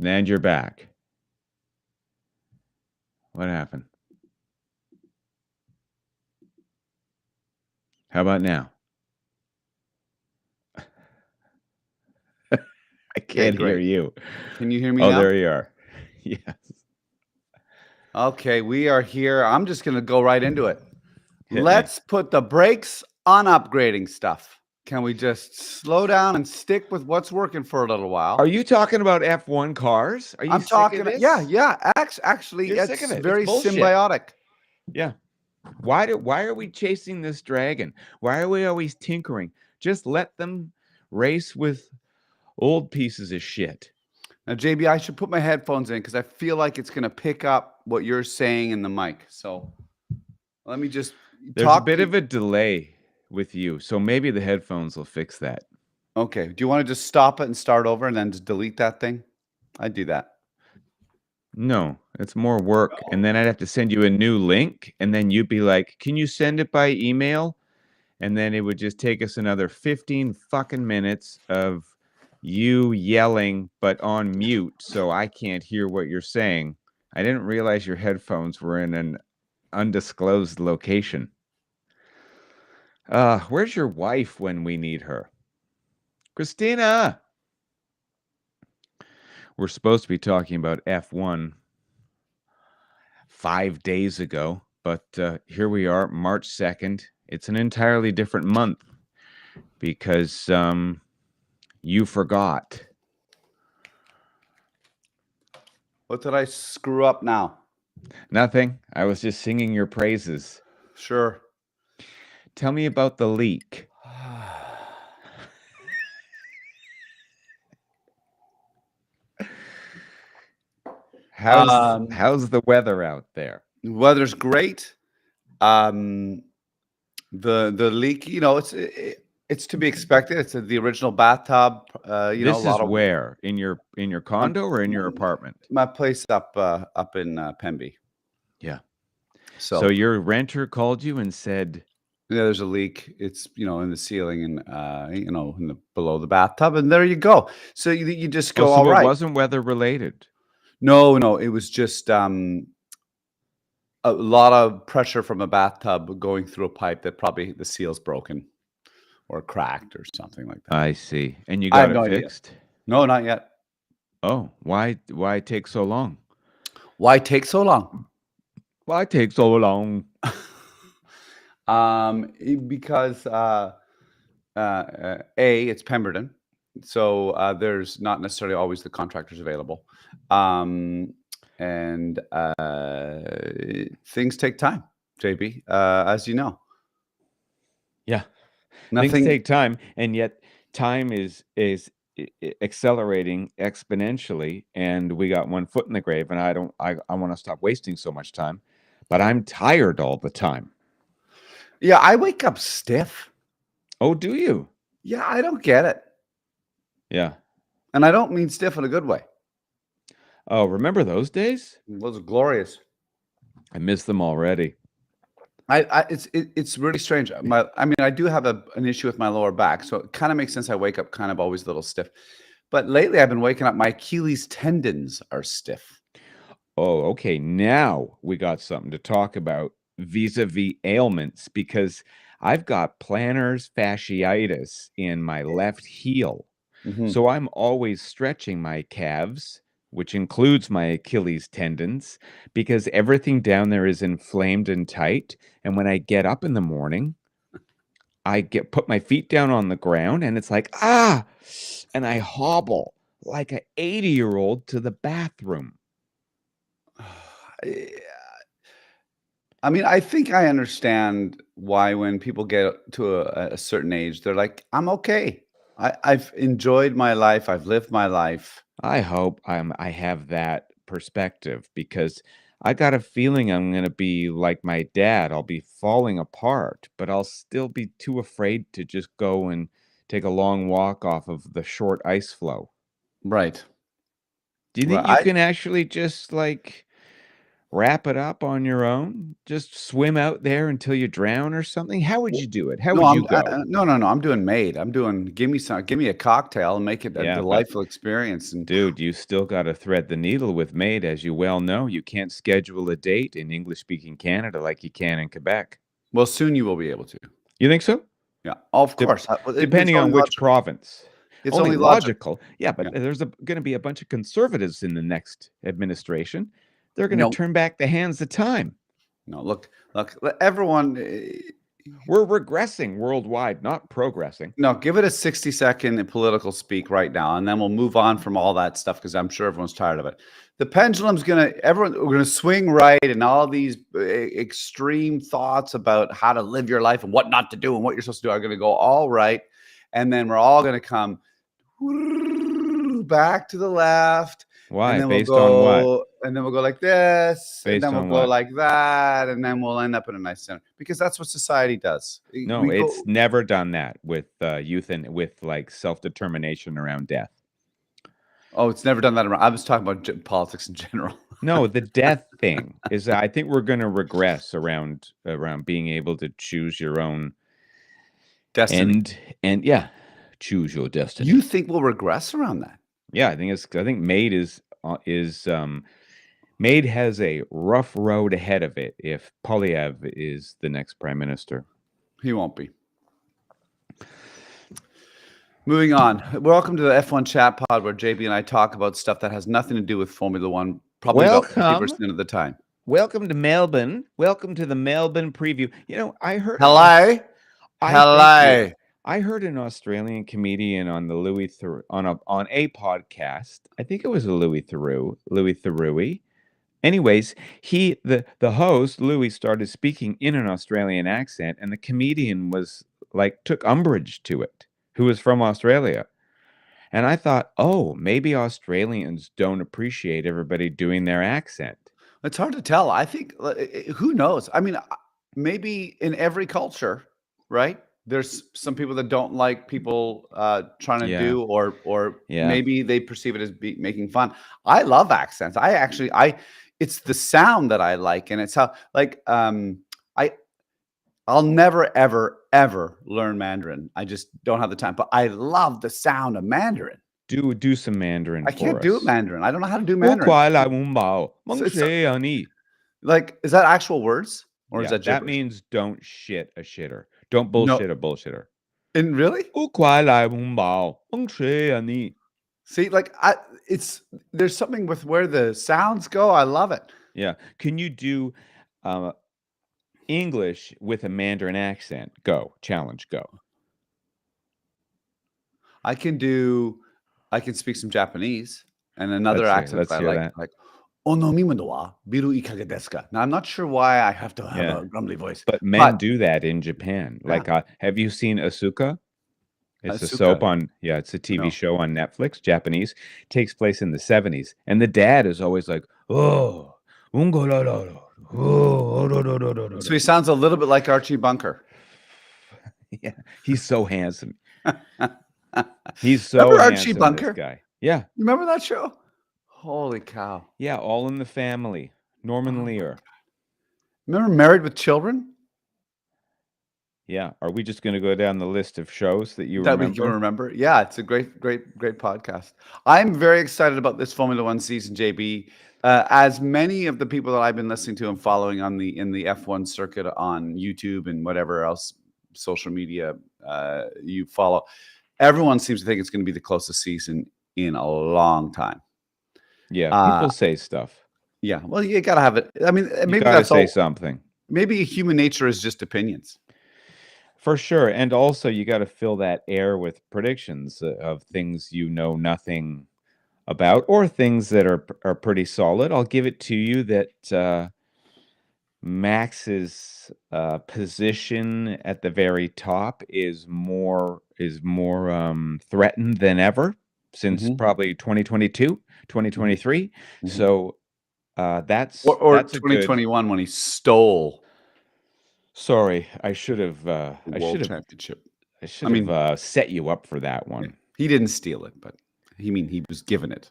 And you're back. What happened? How about now? I can't hear great. you. Can you hear me Oh, now? there you are. Yes. Okay, we are here. I'm just going to go right into it. Hit me. Let's put the brakes on upgrading stuff. Can we just slow down and stick with what's working for a little while? Are you talking about F1 cars? Are you I'm sick of talking, this? yeah. Actually, You're sick of it's it. It's very bullshit. symbiotic. Yeah. Why are we chasing this dragon? Why are we always tinkering? Just let them race with old pieces of shit. Now, JB, I should put my headphones in because I feel like it's going to pick up what you're saying in the mic. So let me just There's a talk. bit of a delay with you, so maybe the headphones will fix that. Okay. Do you want to just stop it and start over and then just delete that thing? I'd do that. No, it's more work. And then I'd have to send you a new link, and then you'd be like, "Can you send it by email?" And then it would just take us another 15 fucking minutes of you yelling, but on mute, so I can't hear what you're saying. I didn't realize your headphones were in an undisclosed location. Where's your wife when we need her? Christina! We're supposed to be talking about F1 5 days ago, but here we are, March 2nd. It's an entirely different month because you forgot. What did I screw up now? Nothing. I was just singing your praises. Sure. Tell me about the leak. How's the weather out there? Weather's great. The leak, it's to be expected. It's the original bathtub. This a lot is of where in your condo or in your apartment? my place up in Pemby. Yeah. So, So your renter called you and said, yeah, there's a leak. It's in the ceiling and below the bathtub, and there you go. So you just go, "Oh, so all it right. wasn't weather related." No, it was just a lot of pressure from a bathtub going through a pipe that probably the seal's broken or cracked or something like that. I see. And you I got have it no idea. fixed? No, not yet. Oh, why take so long? Why take so long? Why take so long? Because it's Pemberton, so there's not necessarily always the contractors available, and things take time, JB, as you know. Yeah. Things Nothing. take time, and yet time is accelerating exponentially, and we got one foot in the grave, and I want to stop wasting so much time, but I'm tired all the time. Yeah, I wake up stiff. Oh, do you? Yeah, I don't get it, Yeah. and I don't mean stiff in a good way. Oh, remember those days? Those are glorious. I miss them already. It's really strange. I do have an issue with my lower back, so it kind of makes sense. I wake up kind of always a little stiff, but lately I've been waking up. My Achilles tendons are stiff. Oh, okay. Now we got something to talk about vis-a-vis ailments because I've got plantar fasciitis in my left heel. Mhm. So I'm always stretching my calves, which includes my Achilles tendons, because everything down there is inflamed and tight. And when I get up in the morning, I put my feet down on the ground and it's like, and I hobble like an 80-year-old to the bathroom. I mean, I think I understand why when people get to a certain age, they're like, "I'm okay. I've enjoyed my life. I've lived my life." I hope I have that perspective because I got a feeling I'm going to be like my dad. I'll be falling apart, but I'll still be too afraid to just go and take a long walk off of the short ice floe. Right. Do you Well, think you can actually just like wrap it up on your own? Just swim out there until you drown or something? How would you do it? How No, would you go? no. I'm doing made. I'm doing. Give me a cocktail and make it a Yeah, but delightful experience. And dude, you still got to thread the needle with maid, as you well know. You can't schedule a date in English-speaking Canada like you can in Quebec. well, soon you will be able to. You think so? Yeah, of Dep course. Depending on which province. It's Only only logical. logical. Yeah, but Yeah. there's going to be a bunch of conservatives in the next administration. They're going to No, turn back the hands of time. no. Look. Everyone. We're regressing worldwide, not progressing. No, give it a 60-second political speak right now, and then we'll move on from all that stuff because I'm sure everyone's tired of it. The pendulum's we're gonna swing right, and all these extreme thoughts about how to live your life and what not to do and what you're supposed to do are gonna go all right, and then we're all gonna come back to the left. Why? And then Based we'll go, on what? and then we'll go like this, Based and then we'll on go what? like that, and then we'll end up in a nice center because that's what society does. No, We go- it's never done that with youth and with like self-determination around death. Oh, it's never done that around. I was talking about politics in general. No, the death thing is I think we're going to regress around being able to choose your own Destiny. and yeah, choose your destiny. You think we'll regress around that? Yeah, I think Maid Maid has a rough road ahead of it if Polyev is the next prime minister. He won't be. Moving on. Welcome to the F1 Chat Pod, where JB and I talk about stuff that has nothing to do with Formula One, probably about 50% of the time. Welcome to Melbourne. Welcome to the Melbourne preview. You know, I heard. Hello. Hello. I heard an Australian comedian on the on a podcast. I think it was a Louis Theroux. Anyways, the host Louis started speaking in an Australian accent, and the comedian was like took umbrage to it, who was from Australia. And I thought, oh, maybe Australians don't appreciate everybody doing their accent. It's hard to tell. I think who knows? I mean, maybe in every culture, right? There's some people that don't like people trying to do, or maybe they perceive it as making fun. I love accents. It's the sound that I like, and it's how I'll never ever learn Mandarin. I just don't have the time. But I love the sound of Mandarin. Do some Mandarin. I can't do Mandarin. I don't know how to do Mandarin. Like, is that actual words, or is that gibberish? That means don't shit a shitter. Don't bullshit a bullshitter. And really? See, like there's something with where the sounds go. I love it. Yeah. Can you do English with a Mandarin accent? Go. Challenge. Go. I can speak some Japanese and another accent I like. Like, biru ikaga desu ka? Now, I'm not sure why I have to have a grumbly voice. But men do that in Japan. Like, have you seen Asuka? It's a soap on, it's a TV show on Netflix, Japanese. Takes place in the 70s. And the dad is always like, oh, so he sounds a little bit like Archie Bunker. Yeah, he's so handsome. He's so remember handsome, Archie Bunker? this guy. Yeah. You remember that show? Holy cow. Yeah, All in the Family. Norman Lear. Remember Married with Children? Yeah. Are we just going to go down the list of shows that you remember? That we can remember? Yeah, it's a great podcast. I'm very excited about this Formula One season, JB. As many of the people that I've been listening to and following in the F1 circuit on YouTube and whatever else social media you follow, everyone seems to think it's going to be the closest season in a long time. Yeah, people say stuff. Yeah, well, you got to have it. I mean, maybe that's say something. Maybe human nature is just opinions. For sure. And also, you got to fill that air with predictions of things you know nothing about, or things that are pretty solid. I'll give it to you that Max's position at the very top is more threatened than ever since probably 2022, 2023. So that's 2021 when he stole. Sorry, I should have. Championship. I should have set you up for that one. Yeah. He didn't steal it, but he was given it.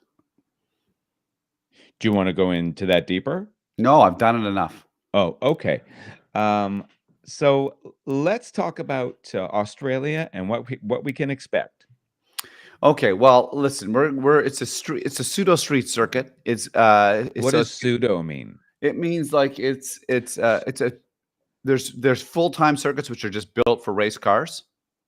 Do you want to go into that deeper? No, I've done it enough. Oh, okay. So let's talk about Australia and what we can expect. Okay, well, listen, it's a pseudo street circuit. What does pseudo mean? It means like it's a there's full-time circuits which are just built for race cars,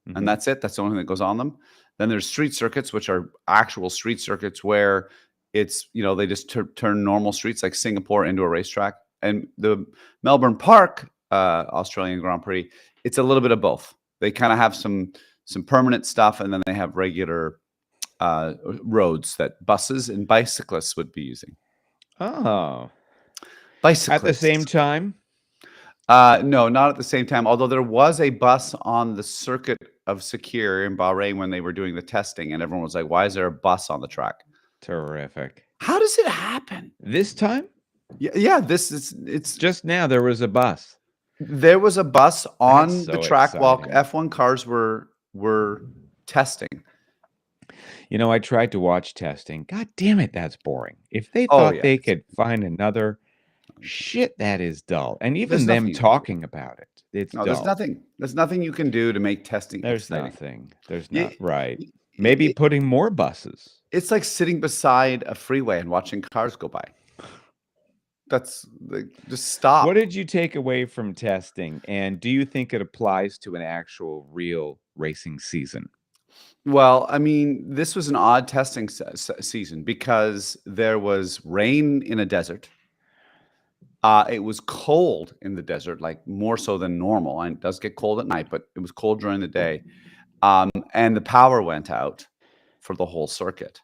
and Mhm. that's it. That's the only thing that goes on them. Then there's street circuits, which are actual street circuits where it's, they just turn normal streets like Singapore into a racetrack. And the Melbourne Park Australian Grand Prix, it's a little bit of both. They kind of have some permanent stuff, and then they have regular roads that buses and bicyclists would be using. Oh, Bicyclists. at the same time? No, not at the same time. Although there was a bus on the circuit of Sakir in Bahrain when they were doing the testing, and everyone was like, "Why is there a bus on the track?" Terrific. How does it happen? This time? Yeah. It's Just now there was a bus. there was a bus on That's the so track while exciting. F1 cars were testing. I tried to watch testing. God damn it, that's boring. If they Oh, thought yeah. they could find another shit, that is dull. And even There's them nothing you can do. talking about it, it's No, dull. there's nothing you can do to make testing There's exciting. nothing. There's Yeah, not right. Maybe putting more buses. It's like sitting beside a freeway and watching cars go by. That's like, just stop. What did you take away from testing? And do you think it applies to an actual real racing season? Well, I mean, this was an odd testing season because there was rain in a desert. It was cold in the desert, like more so than normal. And it does get cold at night, but it was cold during the day. And the power went out for the whole circuit.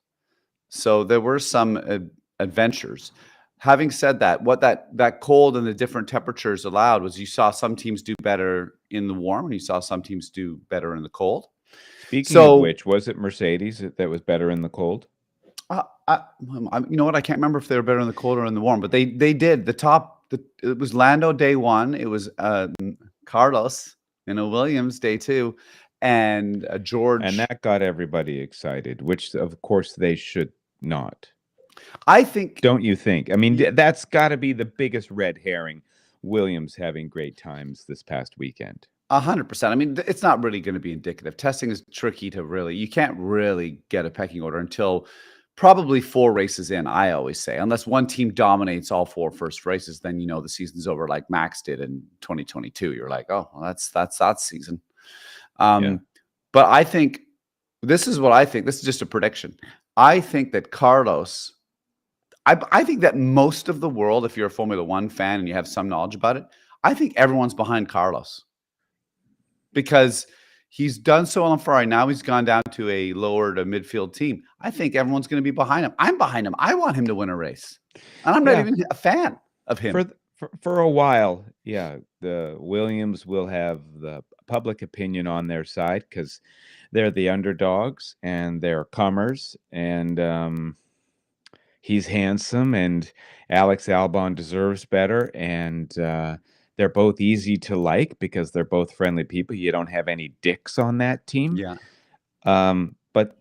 So there were some adventures. Having said that, what that cold and the different temperatures allowed was you saw some teams do better in the warm, and you saw some teams do better in the cold. Speaking of which, was it Mercedes that was better in the cold? You know what? I can't remember if they were better in the cold or in the warm, but they did. It was Lando day one. It was Carlos in a Williams day two, and George. And that got everybody excited, which of course they should not. I think. Don't you think? I mean, that's got to be the biggest red herring. Williams having great times this past weekend. 100%. I mean, it's not really going to be indicative. Testing is tricky to really. You can't really get a pecking order until probably 4 races in. I always say, unless one team dominates all 4 first races, then the season's over, like Max did in 2022. You're like, oh, well, that's that season. Yeah. But I think this is what I think. This is just a prediction. I think that Carlos. I think that most of the world, if you're a Formula One fan and you have some knowledge about it, I think everyone's behind Carlos because he's done so well on Ferrari. Now he's gone down to a lower to midfield team. I think everyone's going to be behind him. I'm behind him. I want him to win a race, and I'm not even a fan of him. For a while, yeah, the Williams will have the public opinion on their side because they're the underdogs and they're comers, and he's handsome, and Alex Albon deserves better, and they're both easy to like because they're both friendly people. You don't have any dicks on that team. Yeah. But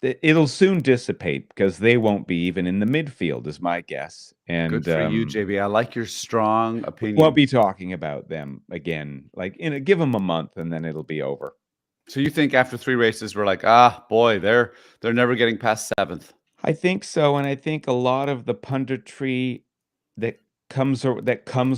it'll soon dissipate because they won't be even in the midfield, is my guess. And good for you, JB. I like your strong opinion. We won't be talking about them again. Like, give them a month, and then it'll be over. So you think after 3 races, we're like, boy, they're never getting past 7th? I think so, and I think a lot of the punditry that comes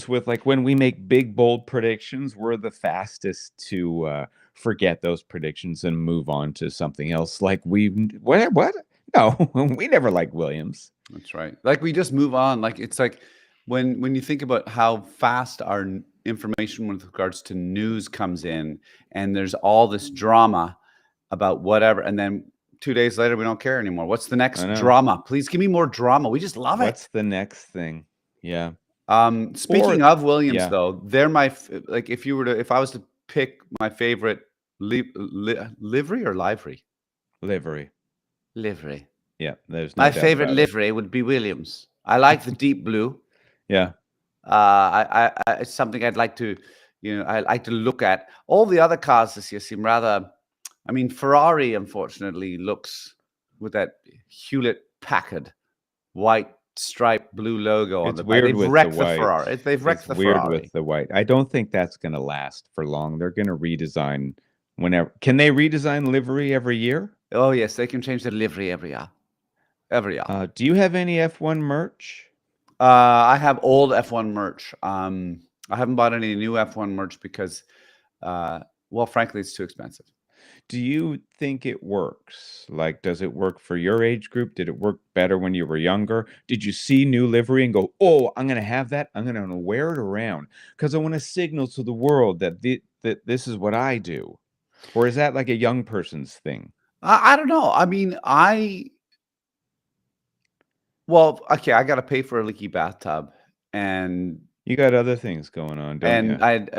with, like, when we make big bold predictions, we're the fastest to forget those predictions and move on to something else. Like what? No, we never liked Williams. That's right. Like we just move on. Like it's like when you think about how fast our information with regards to news comes in, and there's all this drama about whatever, and then 2 days later we don't care anymore. What's the next drama? Please give me more drama. We just love it. What's the next thing? Yeah. Speaking of Williams, though, they're my like. If I was to pick my favorite livery or livery, livery. Yeah, there's my favorite livery would be Williams. I like the deep blue. Yeah. It's something I'd like to, I like to look at. All the other cars this year seem rather. I mean, Ferrari unfortunately looks with that Hewlett Packard white striped blue logo on It's the back. weird They've with the wrecked the white. Ferrari. They've wrecked It's the weird Ferrari. with the white. I don't think that's going to last for long. They're going to redesign whenever. Can they redesign livery every year? Oh yes, they can change the livery every year. Every year. Do you have any F1 merch? I have old F1 merch. I haven't bought any new F1 merch because, well, frankly, it's too expensive. Do you think it works? Like, does it work for your age group? Did it work better when you were younger? Did you see new livery and go, "Oh, I'm going to have that. I'm going to wear it around because I want to signal to the world that that this is what I do"? Or is that like a young person's thing? I don't know. I mean, well, okay, I got to pay for a leaky bathtub, and You got other things going on, don't you? I had,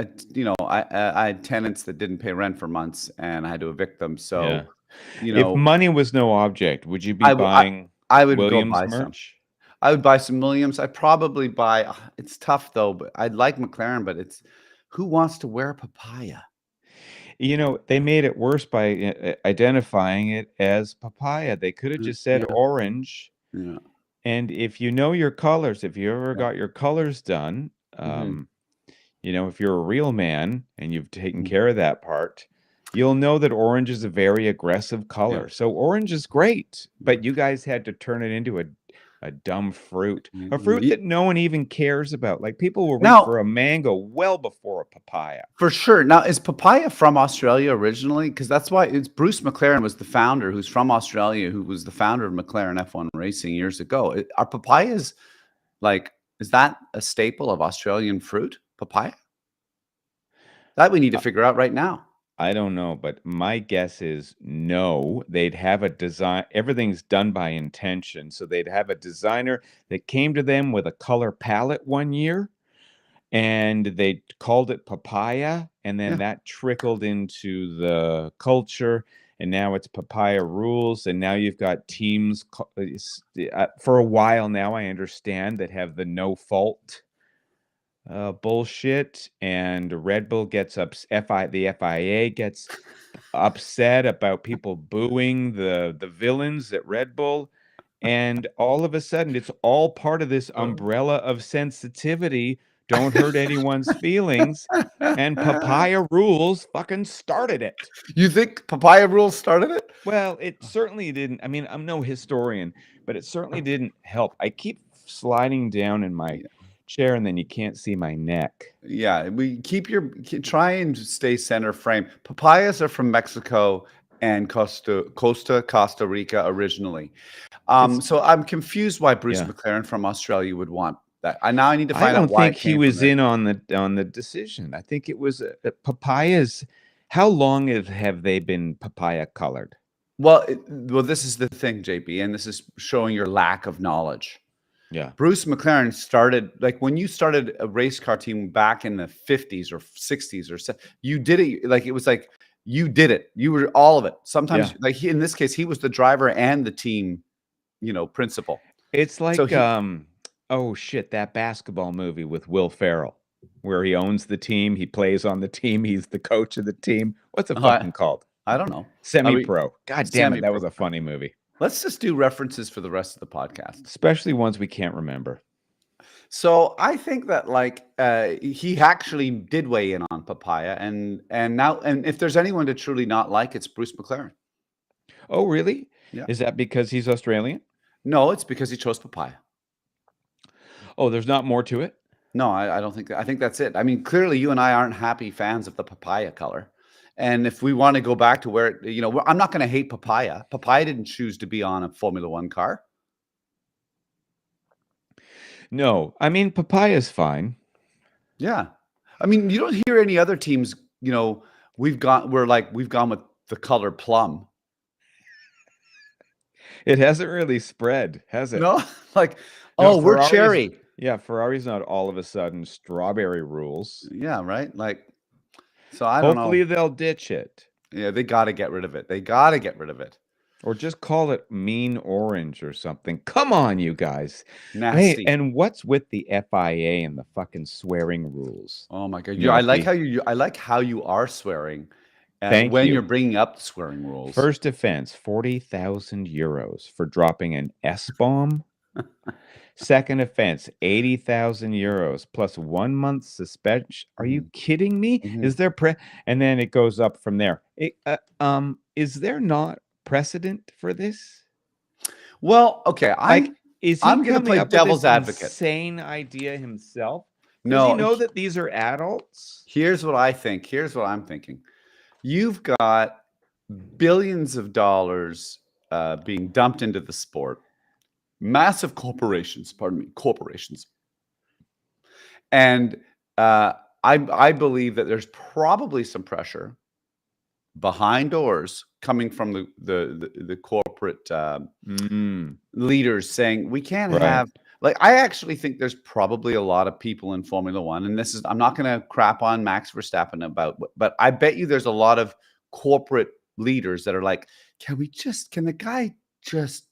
I had tenants that didn't pay rent for months, and I had to evict them. Yeah. So, you If know, money was no object, would you be I, w- I buying I would go Williams buy some. merch? I would buy some Williams. I'd probably buy. It's tough though, but I'd like McLaren. But it's who wants to wear papaya? You know, they made it worse by identifying it as papaya. They could have just said Yeah, orange. yeah, And if you know your colors, if you ever yeah. got your colors done, Mhm, you know, if you're a real man and you've taken mhm. care of that part, you'll know that orange is a very aggressive Yeah. color. So orange is great, Mhm. but you guys had to turn it into a dumb fruit, a fruit Ye that no one even cares about. Like people will reach Now, for a mango well before a papaya. for sure. Now, is papaya from Australia originally? Because that's why it's Bruce McLaren was the founder, who's from Australia, who was the founder of McLaren F1 Racing years ago. Are papayas like, is that a staple of Australian fruit? Papaya? That we need to Uh, figure out right now. I don't know, but my guess is no. They'd have a design. Everything's done by intention. So they'd have a designer that came to them with a color palette one year and they called it papaya, and then Yeah. that trickled into the culture, and now it's papaya rules, and now you've got teams for a while now, I understand, that have the no fault bullshit, and Red Bull gets the FIA gets upset about people booing the villains at Red Bull. And all of a sudden, it's all part of this umbrella of sensitivity. Don't hurt anyone's feelings. And papaya rules fucking started it. You think papaya rules started it? Well, it certainly didn't. I mean, I'm no historian, but it certainly didn't help. I keep sliding down in my chair and then you can't see my neck. Yeah, we try and stay center frame. Papayas are from Mexico and Costa Rica originally. It's So I'm confused why Bruce yeah. McLaren from Australia would want that. I need to I find out don't why think it he came from was there. in on the decision. I think it was papayas. How long have they been papaya colored? Well, this is the thing, JP, and this is showing your lack of knowledge. Yeah. Bruce McLaren started like when you started a race car team back in the 50s or 60s you did it like it was like you did it. You were all of it. Sometimes Yeah. like in this case, he was the driver and the team, principal. It's So like he oh shit, that basketball movie with Will Ferrell where he owns the team, he plays on the team, he's the coach of the team. What's it I, fucking called? I don't know. Are we Semi-pro. God damn it, that semi-pro? was a funny movie. Let's just do references for the rest of the podcast. Especially ones we can't remember. So I think that he actually did weigh in on papaya, and if there's anyone to truly not like, it's Bruce McLaren. Oh, really? Yeah. Is that because he's Australian? No, it's because he chose papaya. Oh, there's not more to it? No, I don't think that. I think that's it. I mean, clearly you and I aren't happy fans of the papaya color. And if we want to go back to where, I'm not going to hate papaya. Papaya didn't choose to be on a Formula One car. No. I mean, papaya's fine. Yeah. I mean, you don't hear any other teams, we've gone with the color plum. It hasn't really spread, has it? No, like, No, oh, we're cherry. Yeah, Ferrari's not all of a sudden strawberry rules. Yeah, right. Like, so I don't Hopefully know. they'll ditch it. Yeah, they got to get rid of it. They got to get rid of it. Or just call it mean orange or something. Come on, you guys. Nasty. Hey, and what's with the FIA and the fucking swearing rules? Oh my God. You know, I like how you are swearing Thank when you. you're bringing up the swearing rules. First offense, 40,000 euros for dropping an S-bomb. Second offense, 80,000 euros plus 1 month suspension. Are you kidding me? Is there and then it goes up from there. Is there not precedent for this? Well, okay, Like, is he I'm going to coming play up with devil's this advocate. insane idea himself? Does he No, know that these are adults? here's what I think. Here's what I'm thinking. You've got billions of dollars being dumped into the sport. Massive corporations, corporations. And I believe that there's probably some pressure behind doors coming from the corporate leaders saying we can't have, like, I actually think there's probably a lot of people in Formula One, and this is, I'm not going to crap on Max Verstappen but I bet you there's a lot of corporate leaders that are like, can the guy just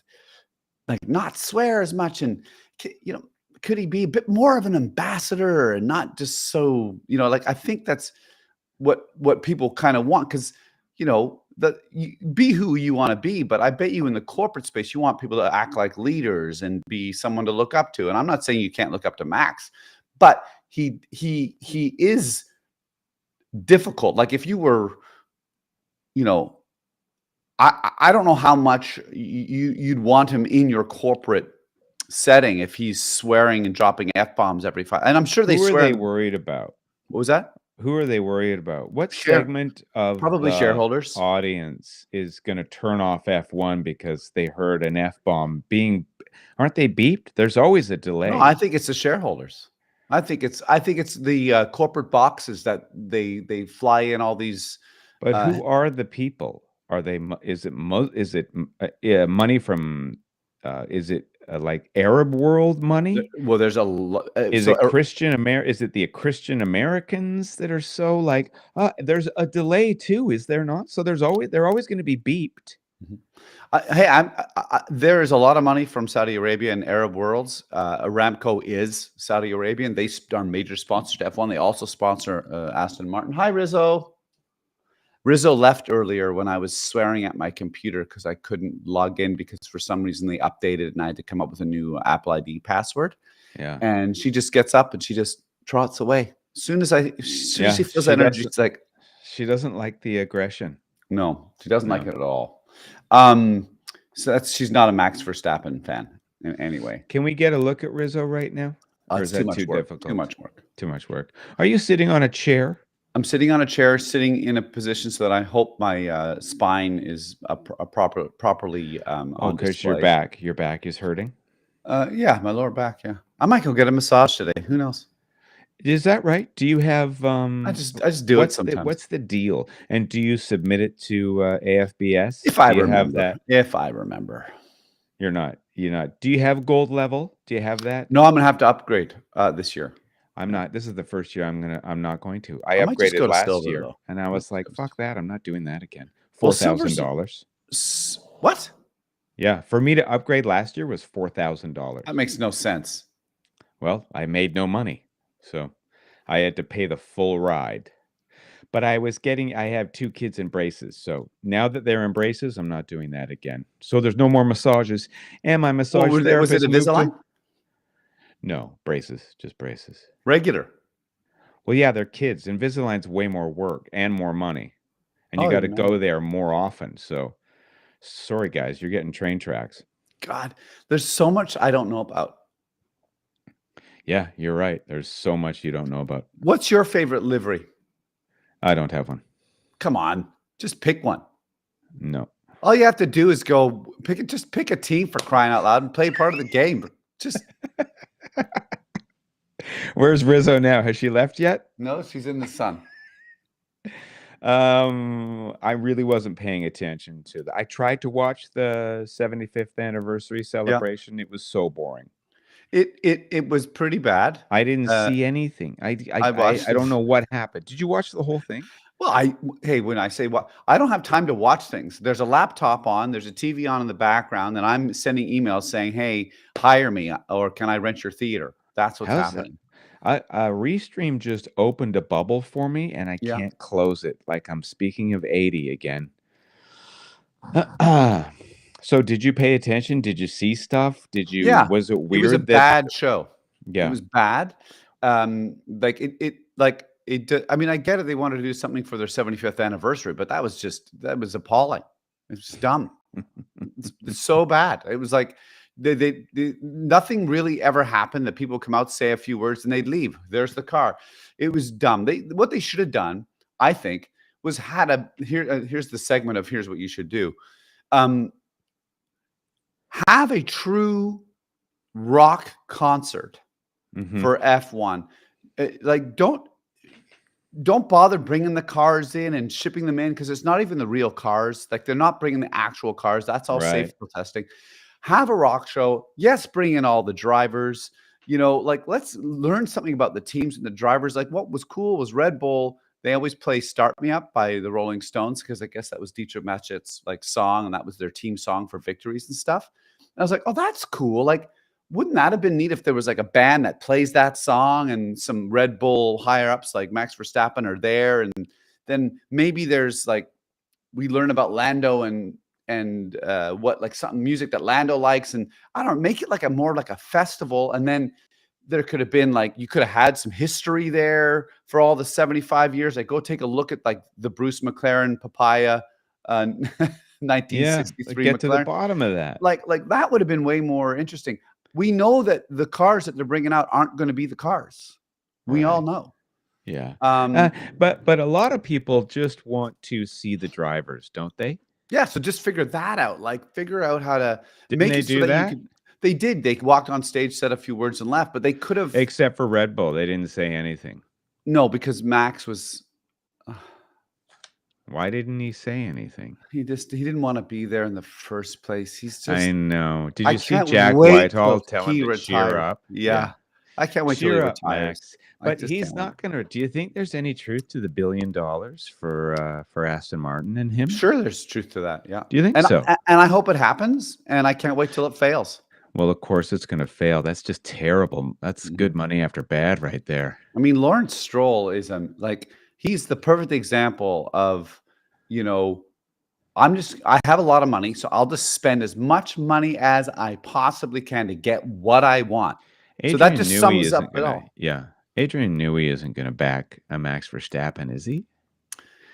like not swear as much, and could he be a bit more of an ambassador and not just so, like, I think that's what people kind of want, because be who you want to be, but I bet you in the corporate space you want people to act like leaders and be someone to look up to. And I'm not saying you can't look up to Max, but he is difficult. Like, if you were, I don't know how much you'd want him in your corporate setting if he's swearing and dropping F-bombs every 5. And I'm sure Who swear. Are they worried about? What was that? Who are they worried about? What segment of probably the shareholders audience is going to turn off F1 because they heard an F-bomb being? Aren't they beeped? There's always a delay. No, I think it's the shareholders. I think it's the corporate boxes that they fly in all these. But who are the people? Are they? Is it money from? Is it like Arab world money? Well, there's a lot. Is it Christian Is it the Christian Americans that are so like? There's a delay too, is there not? So they're always going to be beeped. Hey, there is a lot of money from Saudi Arabia and Arab worlds. Aramco is Saudi Arabian. They are major sponsors to F1. They also sponsor Aston Martin. Hi, Rizzo. Rizzo left earlier when I was swearing at my computer because I couldn't log in because for some reason they updated and I had to come up with a new Apple ID password. Yeah. And she just gets up and she just trots away. As soon as she feels energy, it's like, she doesn't like the aggression. No, she doesn't like it at all. So she's not a Max Verstappen fan anyway. Can we get a look at Rizzo right now? Or is that too difficult? Too much work. Too much work. Are you sitting on a chair? I'm sitting on a chair, sitting in a position so that I hope my spine is properly on display. Your back is hurting? Yeah, my lower back, yeah. I might go get a massage today. Who knows? Is that right? Do you have I just do it sometimes. What's the deal? And do you submit it to AFBS? If I remember. If I remember. You're not. Do you have gold level? Do you have that? No, I'm gonna have to upgrade this year. I'm not. This is the first year I'm not going to. I upgraded last year, and I was like, "Fuck that! I'm not doing that again." $4,000. What? Yeah, for me to upgrade last year was $4,000. That makes no sense. Well, I made no money, so I had to pay the full ride. But I have 2 kids in braces, so now that they're in braces, I'm not doing that again. So there's no more massages, and my massage therapist was it Invisalign? No, braces, just braces. Regular. Well, yeah, they're kids. Invisalign's way more work and more money. And you got to go there more often. So, sorry, guys, you're getting train tracks. God, there's so much I don't know about. Yeah, you're right. There's so much you don't know about. What's your favorite livery? I don't have one. Come on, just pick one. No. All you have to do is just pick a team, for crying out loud, and play part of the game. Just... Where's Rizzo now? Has she left yet? No, she's in the sun. I really wasn't paying attention to that. I tried to watch the 75th anniversary celebration. Yeah. It was so boring. It was pretty bad. I didn't see anything. I don't know what happened. Did you watch the whole thing? Well, when I say I don't have time to watch things. There's a laptop on, there's a TV on in the background, and I'm sending emails saying, "Hey, hire me, or can I rent your theater?" That's what's happening. Restream just opened a bubble for me, and I can't close it. Like I'm speaking of 80 again. So did you pay attention? Did you see stuff? Yeah, Was it it was a weird that bad show. It yeah, was bad. I mean, I get it. They wanted to do something for their 75th anniversary, but that was appalling. It was dumb. It's so bad. It was like nothing really ever happened. That people come out, say a few words, and they'd leave. There's the car. It was dumb. What they should have done, I think, was here's the segment of here's what you should do. Have a true rock concert for F1. Like don't bother bringing the cars in and shipping them in because it's not even the real cars. Like they're not bringing the actual cars. That's all right. safe testing. Have a rock show. Yes, bring in all the drivers. Like let's learn something about the teams and the drivers. Like what was cool was Red Bull. They always play "Start Me Up" by the Rolling Stones because I guess that was Dietrich Mateschitz like song and that was their team song for victories and stuff. And I was like, oh, that's cool. Like, wouldn't that have been neat if there was like a band that plays that song and some Red Bull higher ups like Max Verstappen are there, and then maybe there's like we learn about Lando and what like something music that Lando likes, and I don't know, make it like more like a festival, and then there could have been like you could have had some history there for all the 75 years. Like go take a look at like the Bruce McLaren papaya. 1963 get McLaren. to the bottom of that. Like that would have been way more interesting. We know that the cars that they're bringing out aren't going to be the cars. We all know. Yeah. But a lot of people just want to see the drivers, don't they? Yeah. So just figure that out. Like figure out how to Didn't make they it so do that that? you could. They did. They walked on stage, said a few words, and left. But they could have. Except for Red Bull, they didn't say anything. No, because Max was. Why didn't he say anything? He didn't want to be there in the first place. He's just. I know. Did I you see can't Jack wait Whitehall till tell he him to cheer retired. up? Yeah. I can't wait till he Cheer up, retires. Max. I But just he's can't not gonna. Do you think there's any truth to the $1 billion for Aston Martin and him? Sure, there's truth to that. Yeah. Do you think so? And I hope it happens. And I can't wait till it fails. Well, of course it's going to fail. That's just terrible. That's good money after bad right there. I mean, Lawrence Stroll is like he's the perfect example of, I have a lot of money, so I'll just spend as much money as I possibly can to get what I want. So that just sums up it all. Yeah. Adrian Newey isn't going to back a Max Verstappen, is he?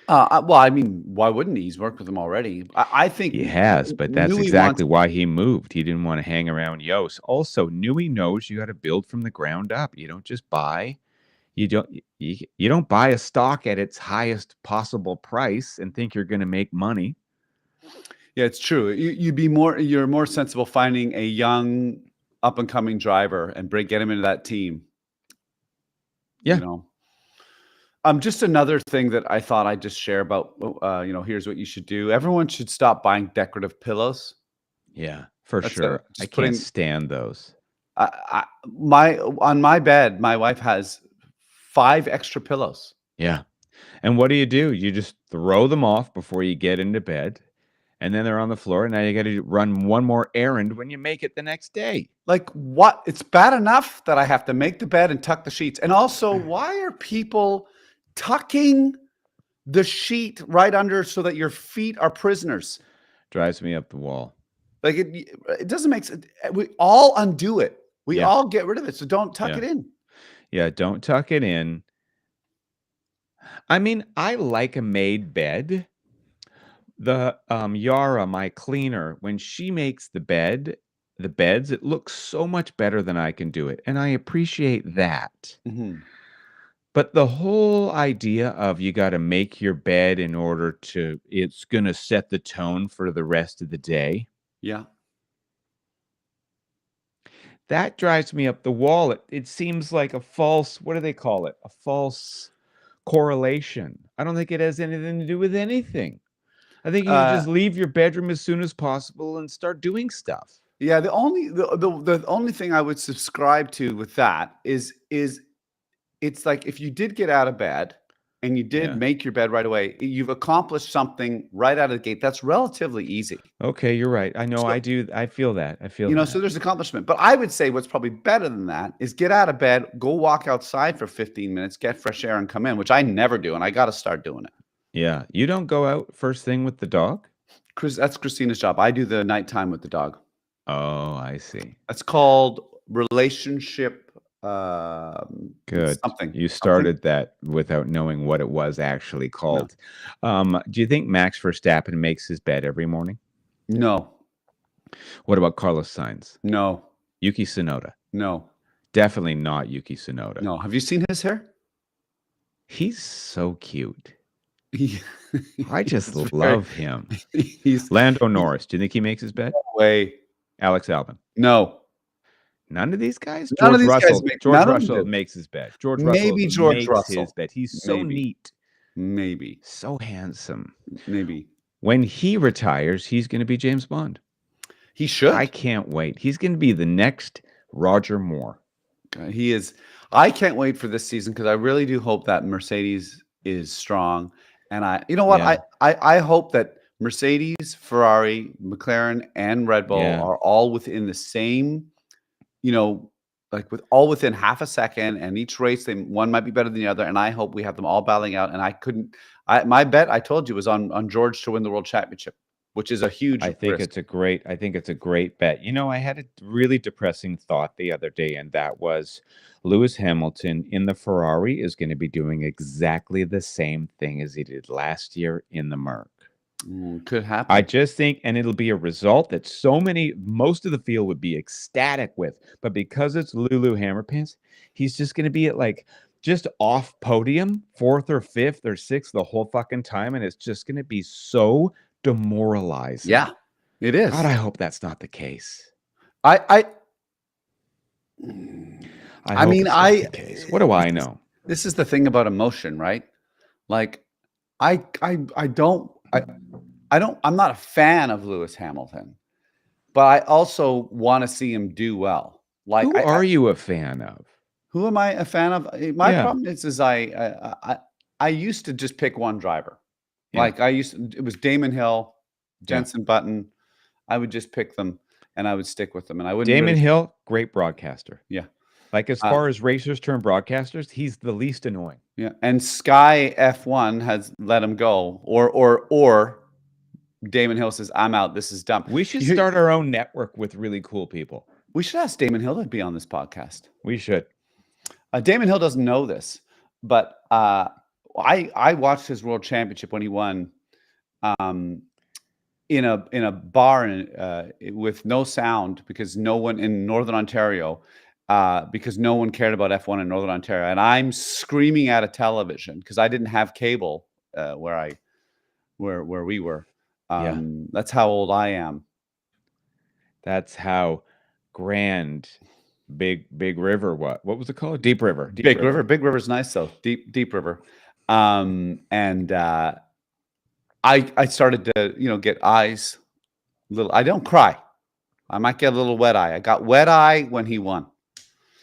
Well, I mean, why wouldn't he? He's worked with him already. I think he has, but that's exactly why he moved. He didn't want to hang around Yost. Also, Newey knows you got to build from the ground up. You don't just buy. You don't buy a stock at its highest possible price and think you're going to make money. Yeah, it's true. You're more sensible finding a young up and coming driver and get him into that team. Yeah. Just another thing that I thought I'd just share about, here's what you should do. Everyone should stop buying decorative pillows. Yeah, for sure. I can't stand those. On my bed, my wife has 5 extra pillows. Yeah. And what do? You just throw them off before you get into bed. And then they're on the floor. And now you got to run one more errand when you make it the next day. Like what? It's bad enough that I have to make the bed and tuck the sheets. And also, why are people tucking the sheet right under so that your feet are prisoners? Drives me up the wall. Like it doesn't make sense. We all undo it. We all get rid of it. So don't tuck it in. Yeah, don't tuck it in. I mean, I like a made bed. The Yara, my cleaner, when she makes the beds, it looks so much better than I can do it. And I appreciate that. Mm-hmm. But the whole idea of you got to make your bed in order to, it's going to set the tone for the rest of the day. Yeah. That drives me up the wall. It seems like a false, what do they call it? A false correlation. I don't think it has anything to do with anything. I think you just leave your bedroom as soon as possible and start doing stuff. Yeah, the only thing I would subscribe to with that is it's like if you did get out of bed and you did make your bed right away, you've accomplished something right out of the gate. That's relatively easy. Okay, you're right. I know. So, I do. I feel that. So there's accomplishment. But I would say what's probably better than that is get out of bed, go walk outside for 15 minutes, get fresh air and come in, which I never do. And I got to start doing it. Yeah. You don't go out first thing with the dog? That's Christina's job. I do the nighttime with the dog. Oh, I see. That's called relationship. Good. Something. You started that without knowing what it was actually called. Do you think Max Verstappen makes his bed every morning? No. What about Carlos Sainz? No. Yuki Tsunoda? No. Definitely not Yuki Tsunoda. No. Have you seen his hair? He's so cute. He, I just love him. He's Lando Norris. Do you think he makes his bed? no way. Alex Albon. No. None of these guys. None George of these Russell. guys make. George None of them Russell do. makes his bed. George Maybe Russell George makes Russell. his bed. He's so Maybe. neat. Maybe. So handsome. Maybe. When he retires, he's going to be James Bond. He should. I can't wait. He's going to be the next Roger Moore. He is. I can't wait for this season because I really do hope that Mercedes is strong. And you know what? Yeah. I hope that Mercedes, Ferrari, McLaren, and Red Bull are all within the same, like all within half a second. And each race, one might be better than the other. And I hope we have them all battling out. And my bet, I told you, was on George to win the World Championship, which is a huge risk. It's a great bet. I had a really depressing thought the other day, and that was Lewis Hamilton in the Ferrari is going to be doing exactly the same thing as he did last year in the Merc. Could happen. I just think, and it'll be a result that most of the field would be ecstatic with, but because it's Lulu Hammerpants, he's just going to be at just off podium, 4th or 5th or 6th the whole fucking time, and it's just going to be so demoralizing. Yeah, it is. God, I hope that's not the case. I mean, the case. What do I know? This is the thing about emotion, right? Like, I'm not a fan of Lewis Hamilton, but I also want to see him do well. Like, who are you a fan of? Who am I a fan of? My problem is I used to just pick one driver. Yeah. Like it was Damon Hill, Jenson Button. I would just pick them and I would stick with them. And I wouldn't. Damon Hill, great broadcaster. Yeah. Like as far as racers turn broadcasters, he's the least annoying. Yeah. And Sky F1 has let him go. Or Damon Hill says, I'm out. This is dumb. We should start our own network with really cool people. We should ask Damon Hill to be on this podcast. We should. Damon Hill doesn't know this, but I watched his world championship when he won in a bar with no sound because no one in Northern Ontario because no one cared about F1 in Northern Ontario, and I'm screaming at a television because I didn't have cable where we were. That's how old I am. That's how grand. Big River. What was it called? Deep River. Big River. Big River's nice though. Deep River. And I started to get eyes. I don't cry. I might get a little wet eye. I got wet eye when he won.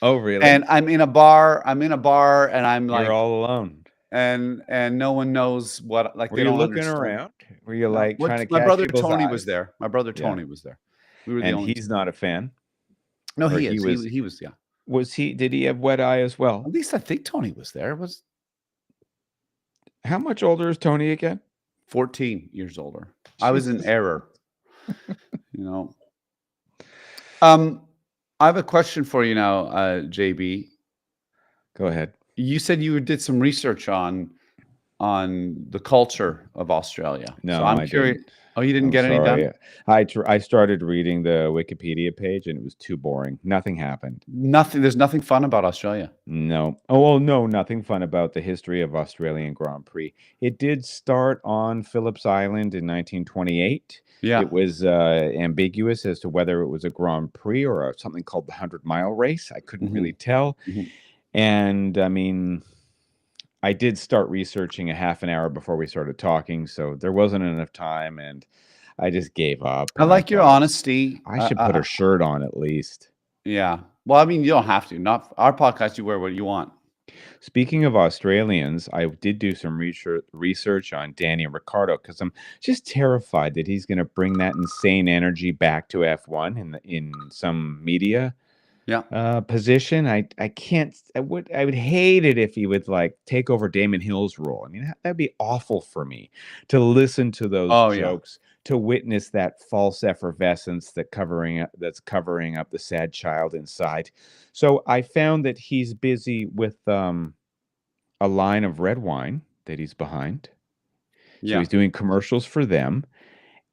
Oh really? And I'm in a bar. And I'm like, you're all alone. And no one knows what. Like, were you looking around? Were you trying to? My brother Tony was there. My brother Tony was there. We were the only. He's not a fan. No, he is. He was. Yeah. Was he? Did he have wet eye as well? At least I think Tony was there. How much older is Tony again? 14 years older. Jesus. I was in error. I have a question for you now, JB. Go ahead. You said you did some research on the culture of Australia. No, so I'm curious. Didn't. Oh, you didn't get any done? I started reading the Wikipedia page and it was too boring. Nothing happened. There's nothing fun about Australia. No. Oh, well, no, nothing fun about the history of Australian Grand Prix. It did start on Phillip's Island in 1928. Yeah. It was ambiguous as to whether it was a Grand Prix or something called the 100-mile race. I couldn't really tell. And I mean, I did start researching a half an hour before we started talking, so there wasn't enough time, and I just gave up. I like your honesty. I should put a shirt on at least. Yeah. Well, I mean, you don't have to. Not our podcast. You wear what you want. Speaking of Australians, I did do some research on Danny Ricciardo because I'm just terrified that he's going to bring that insane energy back to F1 in some media. Position. I would hate it if he would take over Damon Hill's role. I mean, that'd be awful for me to listen to those jokes to witness that false effervescence that's covering up the sad child inside. So I found that he's busy with a line of red wine that he's behind. So Yeah. he's doing commercials for them,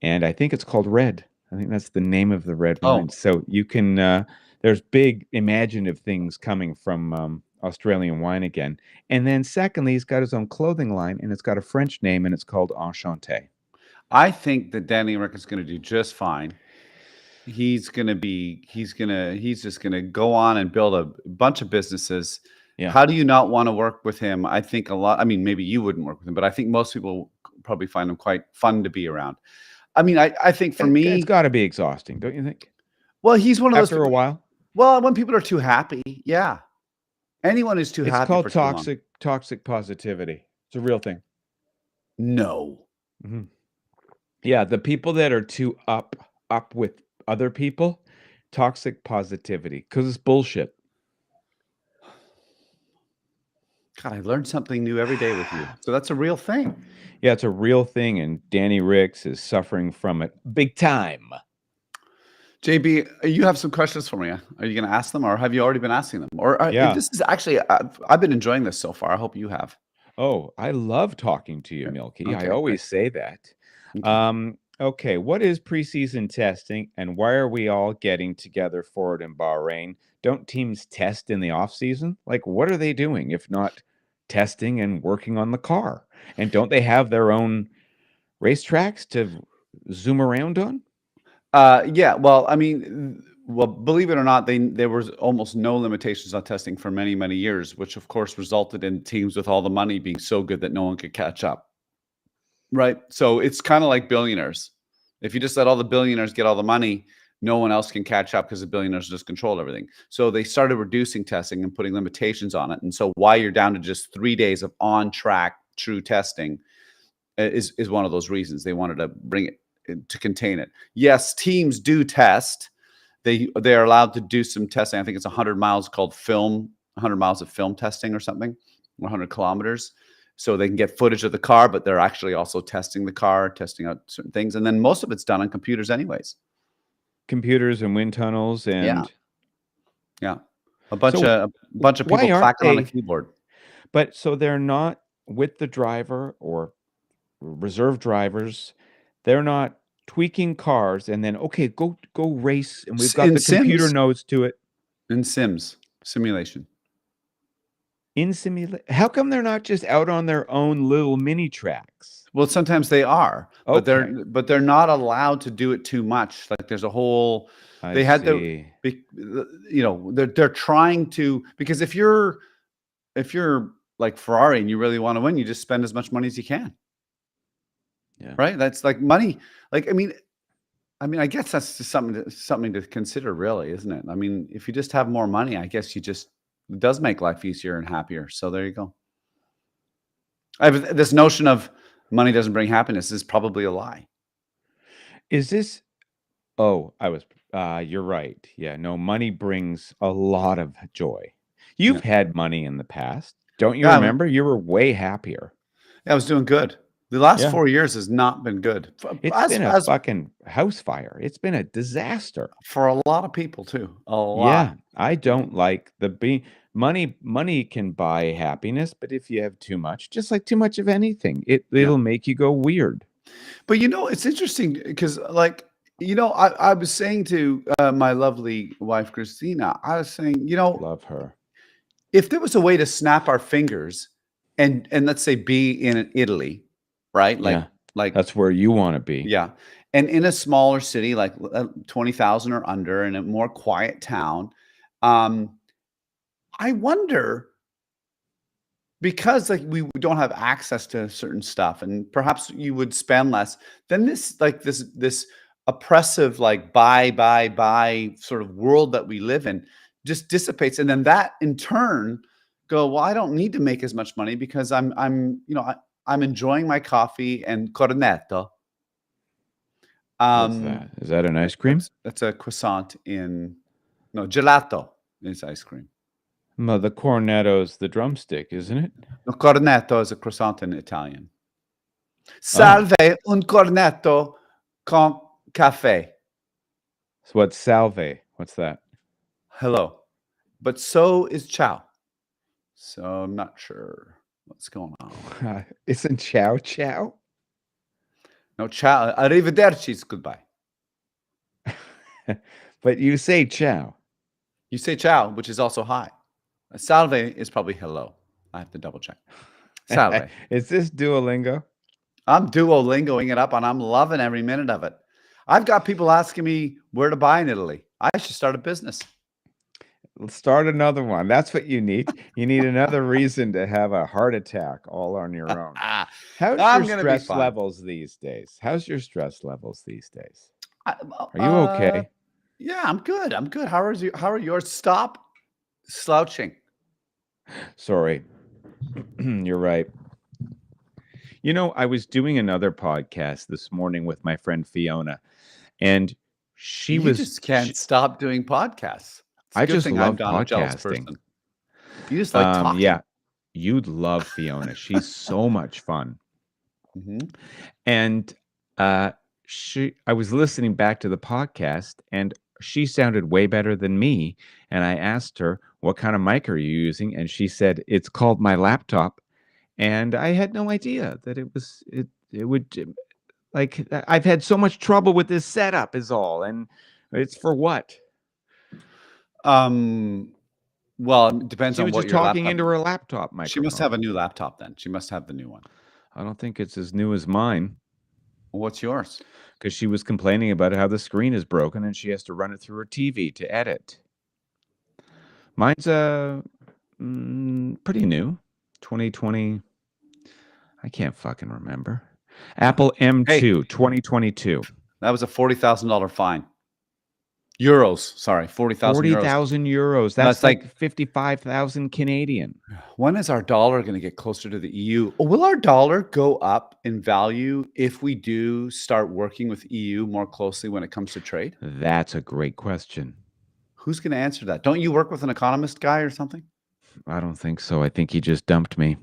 and I think it's called Red. I think that's the name of the red Oh. wine. So you can there's big imaginative things coming from Australian wine again. And then secondly, he's got his own clothing line, and it's got a French name, and it's called Enchanté. I think that Danny Rick is going to do just fine. He's just going to go on and build a bunch of businesses. Yeah. How do you not want to work with him? I think a lot, I mean, maybe you wouldn't work with him, but I think most people probably find him quite fun to be around. I mean, I think for me, it's got to be exhausting, don't you think? well, he's one of those After a while. Well, when people are too happy, yeah. Anyone who's too It's happy called for too long. toxic positivity. It's a real thing. No. Mm-hmm. Yeah, the people that are too up with other people, toxic positivity, because it's bullshit. God, I learned something new every day with you. So that's a real thing. Yeah, it's a real thing, and Danny Ricks is suffering from it big time. JB, you have some questions for me. Are you going to ask them, or have you already been asking them? Or Yeah. this is actually, I've been enjoying this so far. I hope you have. Oh, I love talking to you, Milky. Okay, I always say that. Okay. Okay, what is preseason testing, and why are we all getting together for it in Bahrain? Don't teams test in the off season? Like, what are they doing if not testing and working on the car? And don't they have their own racetracks to zoom around on? Yeah. Well, I mean, well, believe it or not, there was almost no limitations on testing for many, many years, which of course resulted in teams with all the money being so good that no one could catch up. Right. So it's kind of like billionaires. If you just let all the billionaires get all the money, no one else can catch up because the billionaires just control everything. So they started reducing testing and putting limitations on it. And so why you're down to just 3 days of on-track true testing is one of those reasons. They wanted to bring it to contain it. Yes, teams do test. They are allowed to do some testing. I think it's 100 miles called 100 miles of film testing or something, 100 kilometers. So they can get footage of the car, but they're actually also testing the car, testing out certain things. And then most of it's done on computers anyways. Computers and wind tunnels and yeah. A bunch of people clacking on a keyboard. But so they're not with the driver or reserve drivers. They're not tweaking cars and then okay, go race, and we've got the computer nodes to it. In simulation. In simulation. How come they're not just out on their own little mini tracks? Well, sometimes they are, okay. but they're not allowed to do it too much. Like there's a whole they're trying to, because if you're like Ferrari and you really want to win, you just spend as much money as you can. Yeah. Right? That's like money. Like I mean, I guess that's just something to consider, really, isn't it? I mean, if you just have more money, I guess it does make life easier and happier. So there you go. This notion of money doesn't bring happiness is probably a lie. Is this? Oh, you're right. Yeah, no, money brings a lot of joy. You've had money in the past. Don't you remember? You were way happier. Yeah, I was doing good. The last 4 years has not been good. It's been a fucking house fire. It's been a disaster. For a lot of people, too. A lot. Yeah, I don't like money can buy happiness, but if you have too much, just like too much of anything, it'll make you go weird. But it's interesting because I was saying to my lovely wife, Christina, I was saying, love her. If there was a way to snap our fingers and let's say be in Italy, right? Like that's where you want to be. Yeah. And in a smaller city, like 20,000 or under, in a more quiet town, I wonder, because like we don't have access to certain stuff, and perhaps you would spend less, then this oppressive, like buy sort of world that we live in just dissipates. And then that in turn well, I don't need to make as much money because I'm enjoying my coffee and cornetto. What's that? Is that an ice cream? That's a croissant gelato is ice cream. No, the cornetto's the drumstick, isn't it? No, cornetto is a croissant in Italian. Salve, un cornetto Con cafe. So what's salve? What's that? Hello. But so is ciao. So I'm not sure what's going on. Isn't ciao ciao? No, ciao. Arrivederci is goodbye. But you say ciao. You say ciao, which is also hi. Salve is probably hello. I have to double check. Salve. Is this Duolingo? I'm Duolingoing it up and I'm loving every minute of it. I've got people asking me where to buy in Italy. I should start a business. Let's start another one. That's what you need. You need another reason to have a heart attack all on your own. How's I'm your gonna be stress fine. levels these days? How's your stress levels these days? Are you okay? Yeah, I'm good. I'm good. How are yours? Stop slouching. Sorry. You're right. You know, I was doing another podcast this morning with my friend Fiona, and You just can't stop doing podcasts. It's a I good just thing love I'm not a jealous podcasting. person. You just like talking. Yeah, you'd love Fiona. She's so much fun. Mhm. And I was listening back to the podcast, and she sounded way better than me. And I asked her, "What kind of mic are you using?" And she said, "It's called my laptop." And I had no idea that it would like I've had so much trouble with this setup is all. And it's for what? Well, it depends She on was what just your talking laptop. into her laptop She must microphone. have a new laptop then. She must have the new one. I don't think it's as new as mine. What's yours? Because she was complaining about how the screen is broken and she has to run it through her TV to edit. Mine's pretty new, 2020. I can't fucking remember. Apple M2, Hey. 2022. That was a $40,000 fine. Euros, sorry, 40,000 euros. 40,000 euros. That's like 55,000 Canadian. When is our dollar going to get closer to the EU? Will our dollar go up in value if we do start working with EU more closely when it comes to trade? That's a great question. Who's going to answer that? Don't you work with an economist guy or something? I don't think so. I think he just dumped me.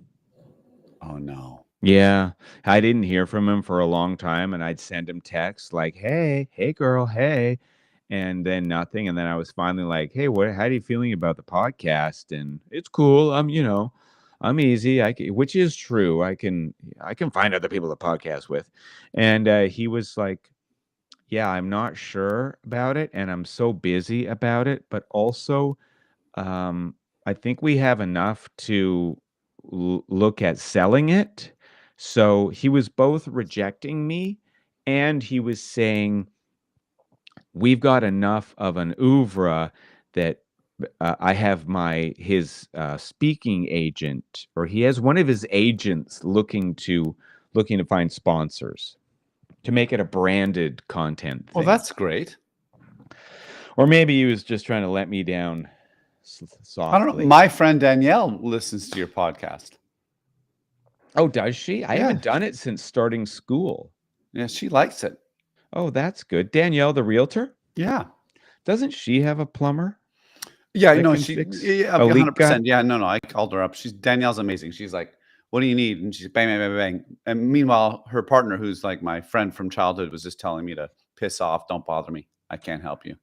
Oh, no. Yeah, I didn't hear from him for a long time, and I'd send him texts like, hey girl, hey, and then nothing. And then I was finally like, hey, how are you feeling about the podcast? And it's cool. I'm easy. Which is true. I can find other people to podcast with. And he was like, yeah, I'm not sure about it, and I'm so busy about it, but also I think we have enough to look at selling it. So he was both rejecting me, and he was saying we've got enough of an oeuvre that I have his speaking agent, or he has one of his agents looking to find sponsors to make it a branded content thing. Well, that's great. Or maybe he was just trying to let me down softly. I don't know. My friend Danielle listens to your podcast. Oh, does she? I haven't done it since starting school. Yeah, she likes it. Oh, that's good. Danielle, the realtor? Yeah. Doesn't she have a plumber? Yeah, that no, can she fix yeah, a leak 100%. Yeah, no, I called her up. Danielle's amazing. She's like, "What do you need?" And she's bang, bang, bang, bang. And meanwhile, her partner, who's like my friend from childhood, was just telling me to piss off. Don't bother me. I can't help you.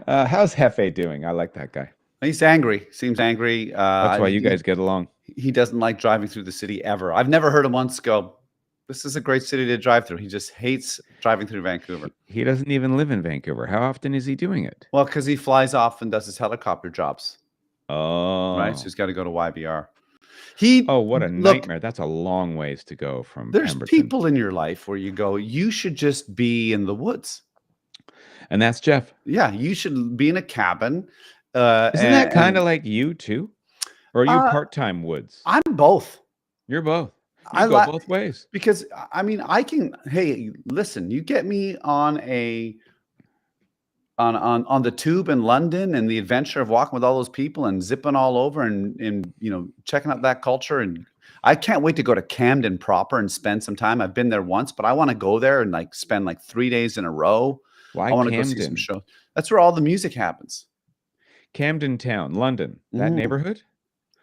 How's Hefe doing? I like that guy. He's angry. Seems angry. That's why you guys get along. He doesn't like driving through the city ever. I've never heard him once go, "This is a great city to drive through." He just hates driving through Vancouver. He doesn't even live in Vancouver. How often is he doing it? Well, because he flies off and does his helicopter jobs. Oh. Right? So he's got to go to YBR. What a nightmare. That's a long ways to go from There's Pemberton. people in your life where you go, you should just be in the woods. And that's Jeff. Yeah, you should be in a cabin. Isn't that kind of like you too? Or are you part-time woods? I'm both. You're both. You go both ways. Because I mean, hey, listen, you get me on on the tube in London and the adventure of walking with all those people and zipping all over and checking out that culture. And I can't wait to go to Camden proper and spend some time. I've been there once, but I want to go there and like spend like 3 days in a row. Why I want to Camden? go see some shows. That's where all the music happens. Camden Town, London, that neighborhood?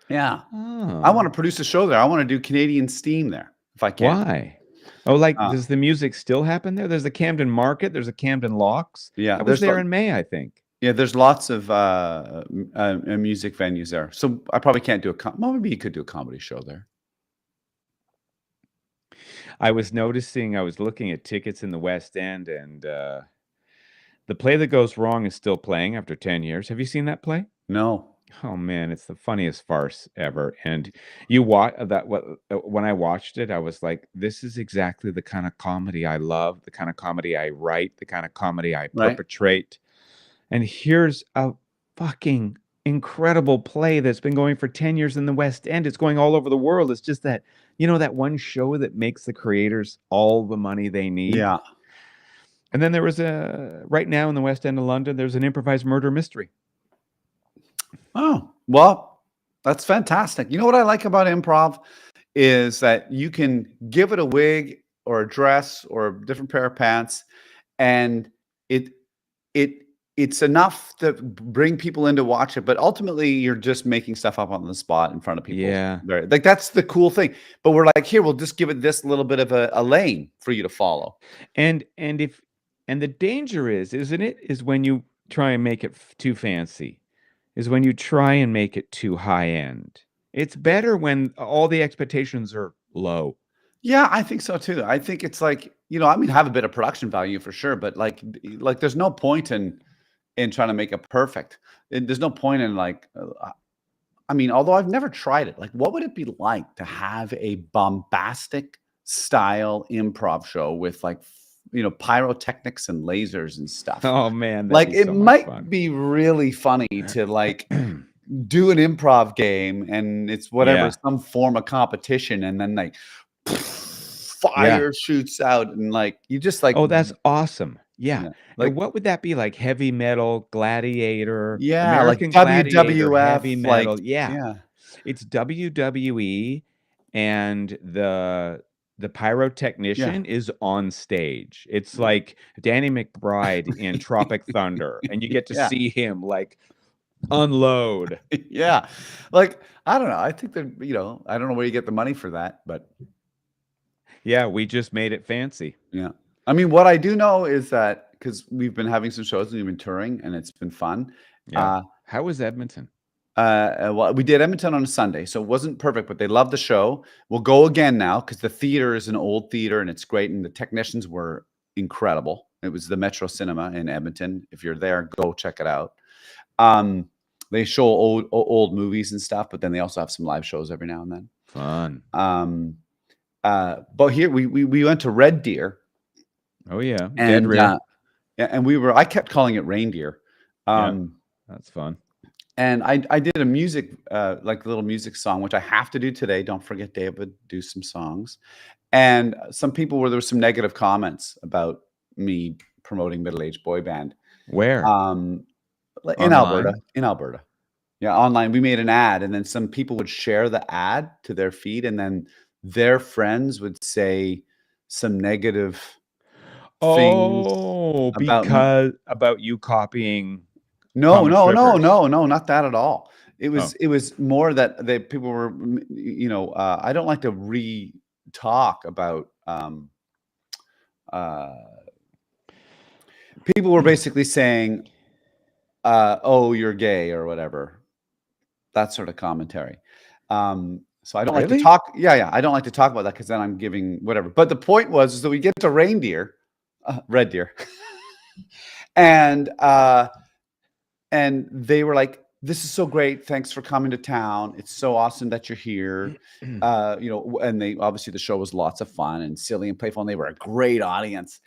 Yeah. Oh. I want to produce a show there. I want to do Canadian Steam there if I can. Why? Oh, like, Uh, does the music still happen there? There's the Camden Market, there's a Camden Locks. yeah, I was there in May, I think. yeah, there's lots of music venues there. So I probably can't do well, maybe you could do a comedy show there. I was looking at tickets in the West End, and The Play That Goes Wrong is still playing after 10 years. Have you seen that play? No. Oh man, it's the funniest farce ever. And you watch that when I watched it, I was like, this is exactly the kind of comedy I love, the kind of comedy I write, the kind of comedy I Right. perpetrate. And here's a fucking incredible play that's been going for 10 years in the West End. It's going all over the world. It's just that, that one show that makes the creators all the money they need. Yeah. And then right now in the West End of London, there's an improvised murder mystery. Oh, well, that's fantastic. You know what I like about improv is that you can give it a wig or a dress or a different pair of pants, and it's enough to bring people in to watch it. But ultimately, you're just making stuff up on the spot in front of people. Yeah. Like that's the cool thing. But we're like, here, we'll just give it this little bit of a lane for you to follow. And the danger isn't it, is when you try and make it too fancy, is when you try and make it too high end. It's better when all the expectations are low. Yeah, I think so too. I think it's like, I mean, have a bit of production value for sure, but like there's no point in trying to make it perfect. There's no point in I mean, although I've never tried it, like what would it be like to have a bombastic style improv show with pyrotechnics and lasers and stuff? Oh man, Like that'd be it so much might fun. be really funny to do an improv game, and it's whatever, Yeah. some form of competition, and then fire shoots out, and you just Oh, that's awesome. Yeah. like And what would that be like? Heavy metal, Gladiator, yeah, like American Gladiator, heavy WWF, metal. Yeah. yeah, It's WWE, and the yeah, pyrotechnician is on stage. It's like Danny McBride in Tropic Thunder, and you get to yeah, see him unload. yeah. I don't know. I think that I don't know where you get the money for that, but Yeah, we just made it fancy. yeah. I mean, what I do know is that because we've been having some shows and we've been touring, and it's been fun. Yeah. How was Edmonton? Well, we did Edmonton on a Sunday, so it wasn't perfect, but they loved the show. We'll go again now because the theater is an old theater and it's great, and the technicians were incredible. It was the Metro Cinema in Edmonton. If you're there, go check it out. They show old movies and stuff, but then they also have some live shows every now and then. Fun. But here we went to Red Deer. Oh yeah, And Dead and I kept calling it reindeer. that's fun. And I did a music a little music song, which I have to do today. Don't forget, David, do some songs. And there were some negative comments about me promoting middle-aged boy band. Where? In Alberta. Yeah, online. We made an ad, and then some people would share the ad to their feed, and then their friends would say some negative things about you copying. No, comic strippers. not that at all. It was more that people were, I don't like to talk about. People were basically saying, "Oh, you're gay" or whatever, that sort of commentary. So I don't like to talk. Yeah, I don't like to talk about that because then I'm giving whatever. But the point was that we get to reindeer, Red Deer, and they were like, "This is so great. Thanks for coming to town. It's so awesome that you're here." And they obviously the show was lots of fun and silly and playful, and they were a great audience.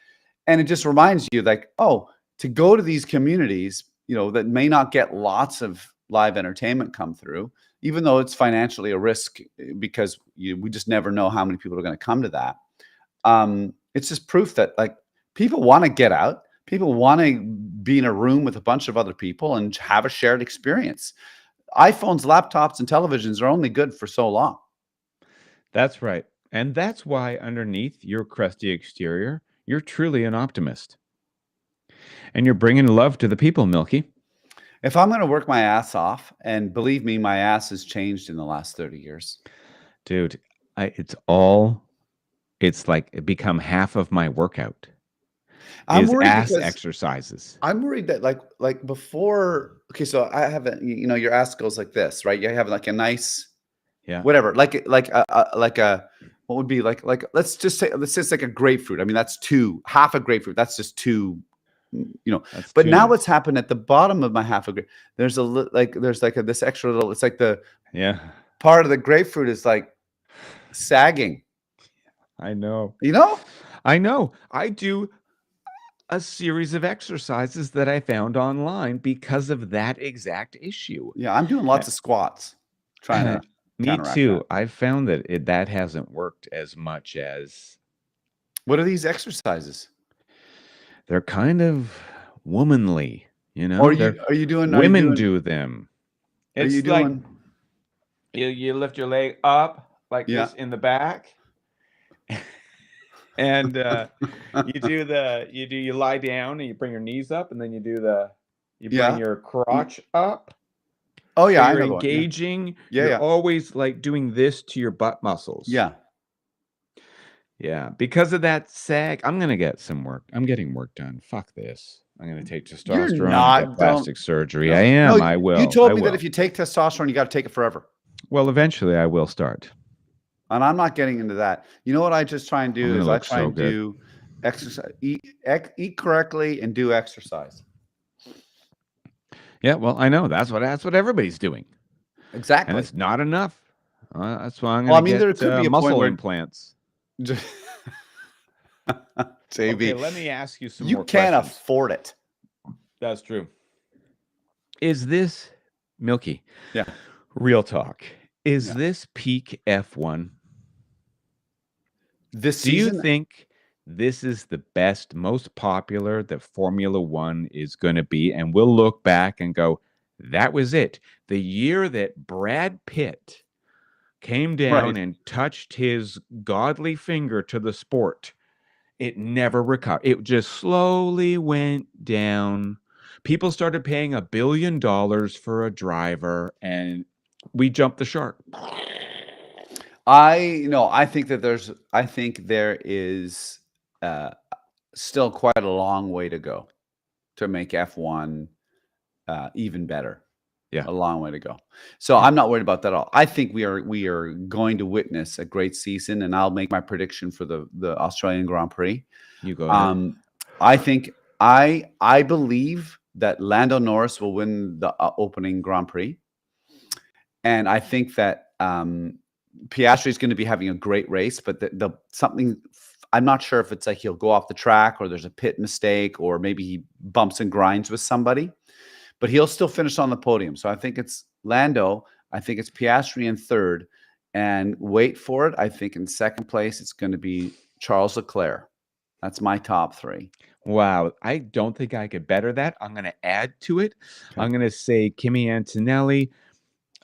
And it just reminds you, to go to these communities, that may not get lots of live entertainment come through, even though it's financially a risk because we just never know how many people are going to come to that. It's just proof that people want to get out. People want to be in a room with a bunch of other people and have a shared experience. iPhones, laptops, and televisions are only good for so long. That's right. And that's why underneath your crusty exterior, you're truly an optimist. And you're bringing love to the people, Milky. If I'm going to work my ass off, and believe me, my ass has changed in the last 30 years. Dude, it's all it's like it become half of my workout I'm is worried ass because exercises. I'm worried that like before. Okay, so I have your ass goes like this, right? You have like a nice Yeah. whatever, like a what would be like let's just say like a grapefruit. I mean, that's half a grapefruit. That's just two, That's But too now much. what's happened at the bottom of my half a grape? There's this extra little. It's like the Yeah. part of the grapefruit is like sagging. I know. You know? I know. I do a series of exercises that I found online because of that exact issue. Yeah, I'm doing lots of squats, trying to Me counteract that. too. I've found that that hasn't worked as much as What are these exercises? they're kind of womanly, Or They're are you doing? Are you women doing? do them. Are you It's like doing? you lift your leg up like Yeah. this in the back, and you lie down and you bring your knees up, and then you bring Yeah. your crotch up. Oh So yeah, I you're know the one. Yeah. engaging. Yeah. You're Yeah. always like doing this to your butt muscles. Yeah. Yeah, because of that sag, I'm gonna get some work. I'm getting work done. Fuck this. I'm gonna take You're testosterone and get not. Don't. plastic surgery. I No. am. No. I You will. told I me that if will. you take testosterone, you got to take it forever. Well, eventually I will start. And I'm not getting into that. You know what I just try and I'm do gonna is I look try so and good. do exercise, eat correctly, and do exercise. Yeah, well, I know that's what everybody's doing, and Exactly. it's not enough. That's why I'm Well, I gonna mean, there get could be a point muscle where implants. JB, Okay, let me ask you some you more can't questions. afford it. That's true. Is this Milky? Yeah. Real talk. Is Yeah. this peak F1? This Do you season, think this is the best, most popular that Formula One is going to be? And we'll look back and go, that was it. The year that Brad Pitt came down right? and touched his godly finger to the sport, it never recovered. It just slowly went down. People started paying $1 billion for a driver, and we jumped the shark. I think there is still quite a long way to go to make F1 even better. Yeah. A long way to go. So Yeah. I'm not worried about that at all. I think we are going to witness a great season, and I'll make my prediction for the Australian Grand Prix. You go ahead. I think I believe that Lando Norris will win the opening Grand Prix, and I think that Piastri is going to be having a great race, but the something I'm not sure if it's like he'll go off the track or there's a pit mistake or maybe he bumps and grinds with somebody, but he'll still finish on the podium. So I think it's Lando. I think it's Piastri in third, and wait for it. I think in second place it's going to be Charles Leclerc. That's my top three. Wow, I don't think I could better that. I'm going to add to it. Okay. I'm going to say Kimi Antonelli.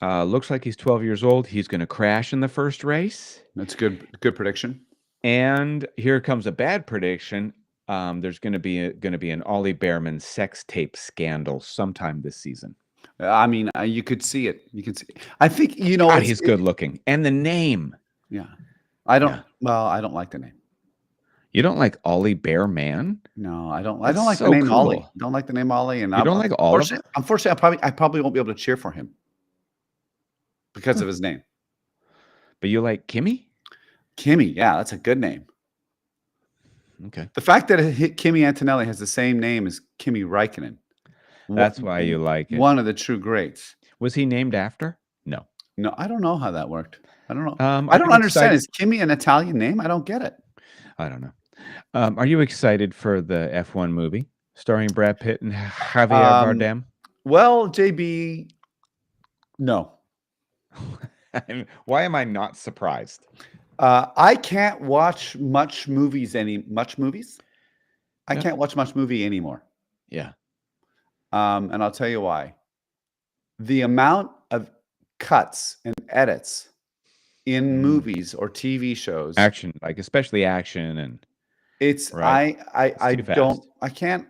Looks like he's 12 years old. He's going to crash in the first race. That's good. Good prediction. And here comes a bad prediction. There's going to be an Ollie Behrman sex tape scandal sometime this season. I mean, you could see it. You can see. I think God, he's good looking, and the name. Yeah, I don't. Yeah. Well, I don't like the name. You don't like Ollie Behrman? No, I don't. I That's don't like so the name cool. Ollie. Don't like the name Ollie, and You don't like Oliver? Unfortunately, I probably won't be able to cheer for him because of his name. But you like Kimi? Kimi, yeah, that's a good name. Okay, The fact that Kimi Antonelli has the same name as Kimi Räikkönen. that's why you like it. One of the true greats. Was he named after? No. No, I don't know how that worked. I don't know. Are I don't you understand. excited- Is Kimi an Italian name? I don't get it. I don't know. Are you excited for the F1 movie starring Brad Pitt and Javier Bardem? Well, JB, no. Why am I not surprised? I can't watch much movies. I Yeah. can't watch much movie anymore. Yeah. And I'll tell you why. The amount of cuts and edits in movies or TV shows, Action, like especially action, and it's right. I too don't fast.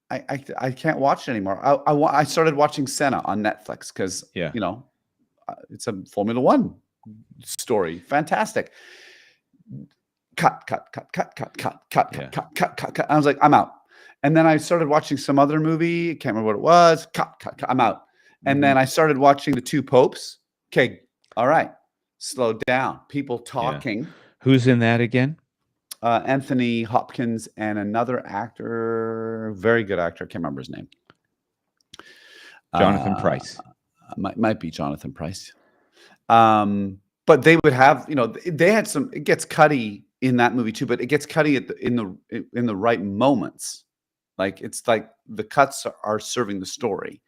I can't watch it anymore. I started watching Senna on Netflix because Yeah. It's a Formula One story. Fantastic. cut, cut, cut, cut, cut, cut, cut, Yeah. cut, cut, cut, cut. I was like, I'm out. And then I started watching some other movie. Can't remember what it was. Cut, cut, cut. I'm out. And then I started watching The Two Popes. Okay, all right. Slow down. People talking. Who's in that again? Anthony Hopkins and another actor, very good actor. I can't remember his name. Jonathan Pryce. Might be Jonathan Pryce. But they would have, they had some. It gets cutty in that movie too, but it gets cutty in the right moments. Like it's like the cuts are serving the story.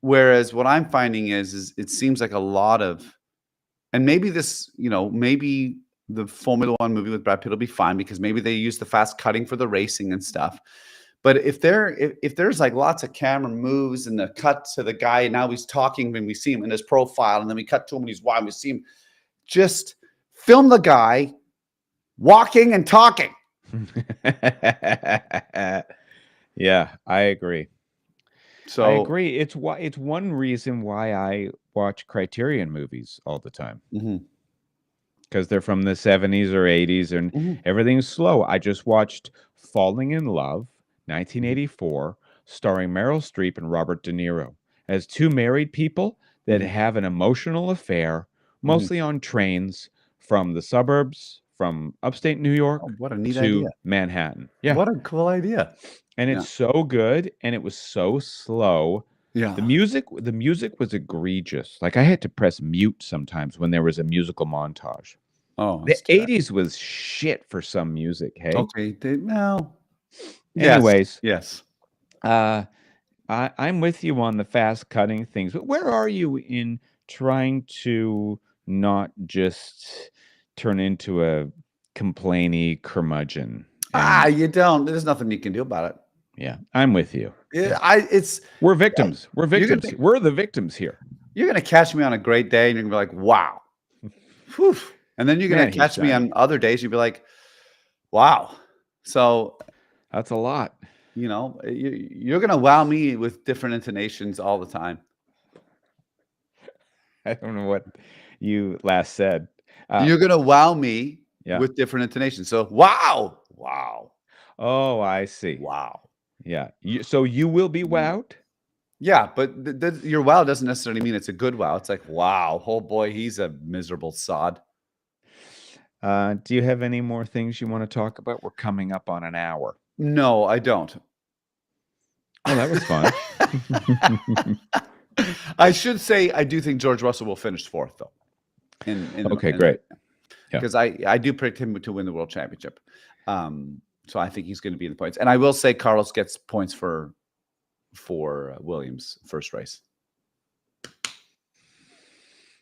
Whereas what I'm finding is it seems like a lot of, and maybe this, maybe the Formula One movie with Brad Pitt will be fine because maybe they use the fast cutting for the racing and stuff. But if there's like lots of camera moves and the cut to the guy, and now he's talking when we see him in his profile, and then we cut to him when he's walking, we see him, just film the guy walking and talking. Yeah, I agree. So I agree. It's one reason why I watch Criterion movies all the time. Because they're from the 70s or 80s and everything's slow. I just watched Falling in Love, 1984, starring Meryl Streep and Robert De Niro, as two married people that have an emotional affair, mostly on trains from the suburbs, from upstate New York what a neat to idea. Manhattan. Yeah. What a cool idea. And it's so good, and it was so slow. Yeah. The music was egregious. Like I had to press mute sometimes when there was a musical montage. Oh, The 80s was shit for some music, hey? Okay. No. Anyways. Yes. I'm with you on the fast cutting things, but where are you in trying to not just turn into a complainy curmudgeon? You don't. There's nothing you can do about it. Yeah, I'm with you. We're victims. We're victims. We're the victims here. You're gonna catch me on a great day, and you're gonna be like, "Wow," whew. And then you're gonna catch me on other days. You'll be like, "Wow." So that's a lot. You're gonna wow me with different intonations all the time. I don't know what you last said. You're gonna wow me with different intonations. So wow. Oh, I see. Wow. Yeah. So you will be wowed? Yeah, but your wow doesn't necessarily mean it's a good wow. It's like, wow, oh boy, he's a miserable sod. Do you have any more things you want to talk about? We're coming up on an hour. No, I don't. Oh, that was fun. I should say I do think George Russell will finish fourth, though. Okay, great. Because I do predict him to win the world championship. So I think he's going to be in the points. And I will say Carlos gets points for Williams' first race.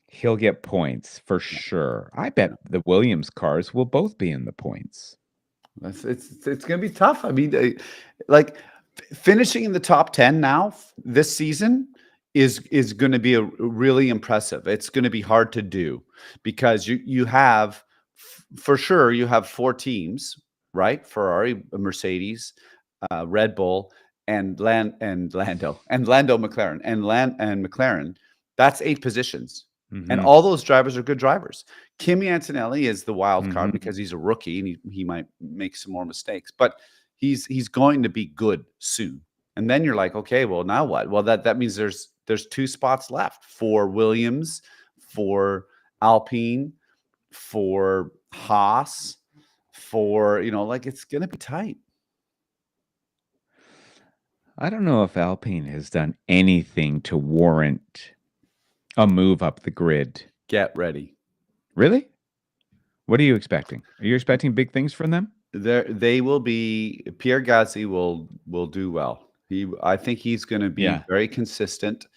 He'll get points for sure. I bet the Williams cars will both be in the points. It's going to be tough. I mean, like finishing in the top 10 now this season is going to be really impressive. It's going to be hard to do because you have for sure you have four teams, right? Ferrari, Mercedes, Red Bull, and Lando McLaren and McLaren. That's 8 positions. And all those drivers are good drivers. Kimi Antonelli is the wild card because he's a rookie and he might make some more mistakes, but he's going to be good soon. And then you're like, okay, well, now what? Well, that means there's 2 spots left for Williams, for Alpine, for Haas, for, it's going to be tight. I don't know if Alpine has done anything to warrant a move up the grid. Get ready. Really? What are you expecting? Are you expecting big things from them? They will be. Pierre Gasly will do well. I think he's going to be very consistent,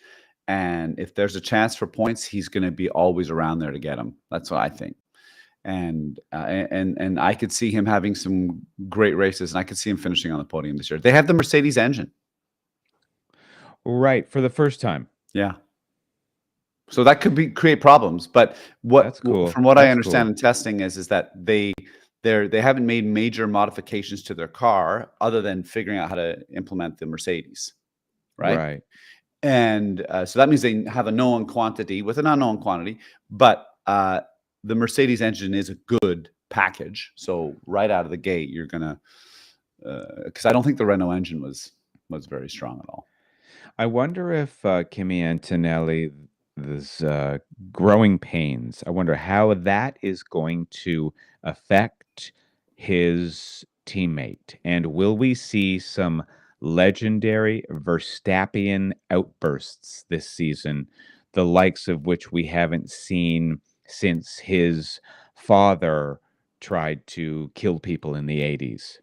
and if there's a chance for points, he's going to be always around there to get them. That's what I think. And I could see him having some great races, and I could see him finishing on the podium this year. They have the Mercedes engine, right, for the first time. Yeah. So that could create problems, but from what I understand in testing is that they haven't made major modifications to their car other than figuring out how to implement the Mercedes, right? Right. And so that means they have a known quantity with an unknown quantity, but the Mercedes engine is a good package. So right out of the gate, you're gonna because I don't think the Renault engine was very strong at all. I wonder if Kimi Antonelli is growing pains. I wonder how that is going to affect his teammate. And will we see some legendary Verstappian outbursts this season, the likes of which we haven't seen since his father tried to kill people in the 80s?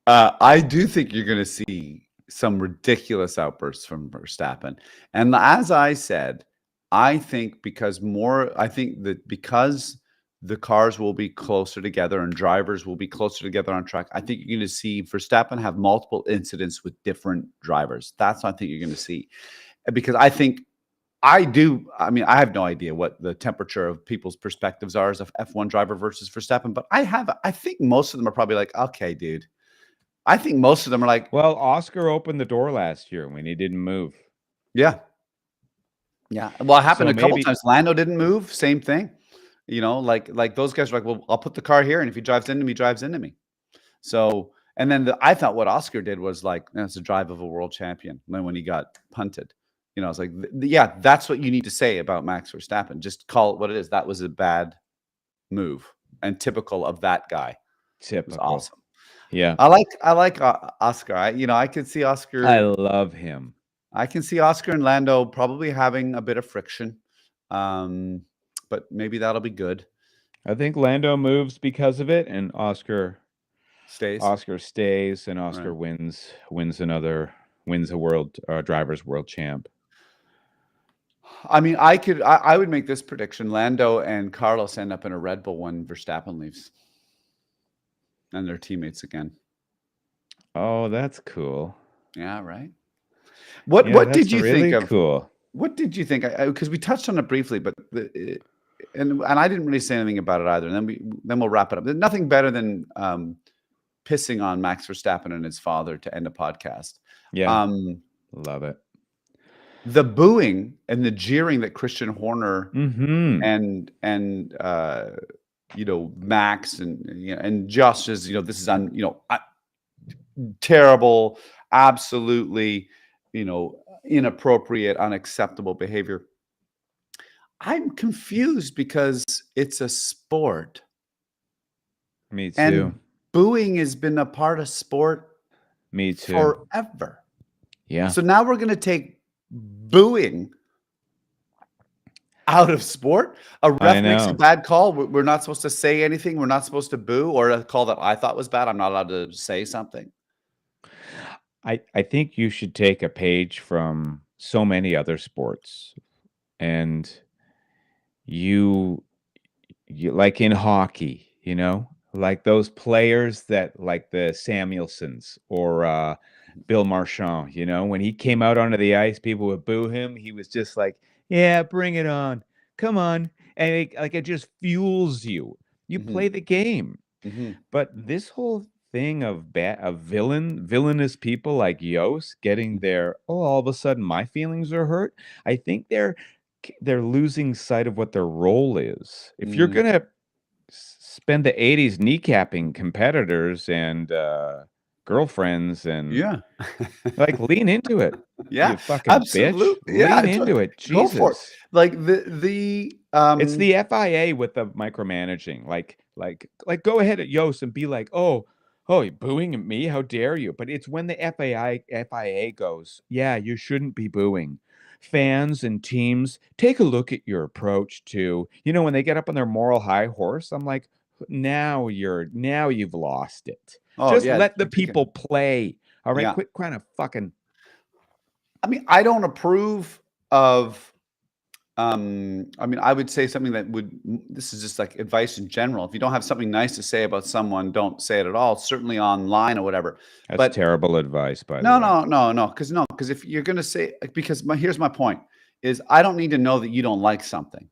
I do think you're going to see some ridiculous outbursts from Verstappen. And as I said, I think because the cars will be closer together and drivers will be closer together on track, I think you're going to see Verstappen have multiple incidents with different drivers. That's what I think you're going to see. Because I mean, I have no idea what the temperature of people's perspectives are as a F1 driver versus Verstappen, but I think most of them are probably like, okay, dude. I think most of them are like, well, Oscar opened the door last year when he didn't move. yeah. Yeah. Well, it happened So a couple maybe times. Lando didn't move. Same thing. You know, like those guys are like, well, I'll put the car here, and if he drives into me, drives into me. So, and then I thought what Oscar did was like, that's a drive of a world champion. And then when he got punted, you know, I was like, yeah, that's what you need to say about Max Verstappen. Just call it what it is. That was a bad move and typical of that guy. typical. It was awesome. Yeah. I like Oscar. I could see Oscar. I love him. I can see Oscar and Lando probably having a bit of friction. But maybe that'll be good. I think Lando moves because of it, and Oscar stays, and Oscar wins a world drivers world champ. I mean, I would make this prediction: Lando and Carlos end up in a Red Bull when Verstappen leaves, and they're teammates again. Oh, that's cool. Yeah, right. What did you think of? Cool. What did you think? Because we touched on it briefly, but and I didn't really say anything about it either. And then we'll wrap it up. There's nothing better than pissing on Max Verstappen and his father to end a podcast. Yeah, love it. The booing and the jeering that Christian Horner and Max and Josh is, this is terrible, absolutely, inappropriate, unacceptable behavior. I'm confused because it's a sport. Me too. And booing has been a part of sport. Me too. Forever. Yeah. So now we're going to take booing out of sport. A ref makes a bad call. We're not supposed to say anything. We're not supposed to boo, or a call that I thought was bad, I'm not allowed to say something. I think you should take a page from so many other sports, and you like in hockey, like those players that like the Samuelsons or Bill Marchand, when he came out onto the ice, people would boo him. He was just like, yeah, bring it on. Come on. And it just fuels you. You play the game. But this whole thing of villainous people like Yost getting their, all of a sudden my feelings are hurt. I think they're losing sight of what their role is. If you're going to spend the 80s kneecapping competitors and girlfriends and like lean into it. Yeah, you fucking absolutely. Bitch. Lean into it. Jesus. Go for it. Like it's the FIA with the micromanaging. Like go ahead at Yost and be like, oh, you're booing at me? How dare you? But it's when the FIA goes, yeah, you shouldn't be booing. Fans and teams, take a look at your approach to, when they get up on their moral high horse, I'm like, now you've lost it. Just let the people play. All right. Quit kind of fucking. I mean, I don't approve of, I would say something this is just like advice in general. If you don't have something nice to say about someone, don't say it at all, certainly online or whatever. That's terrible advice, by the way. No. Because if you're going to say, here's my point is I don't need to know that you don't like something.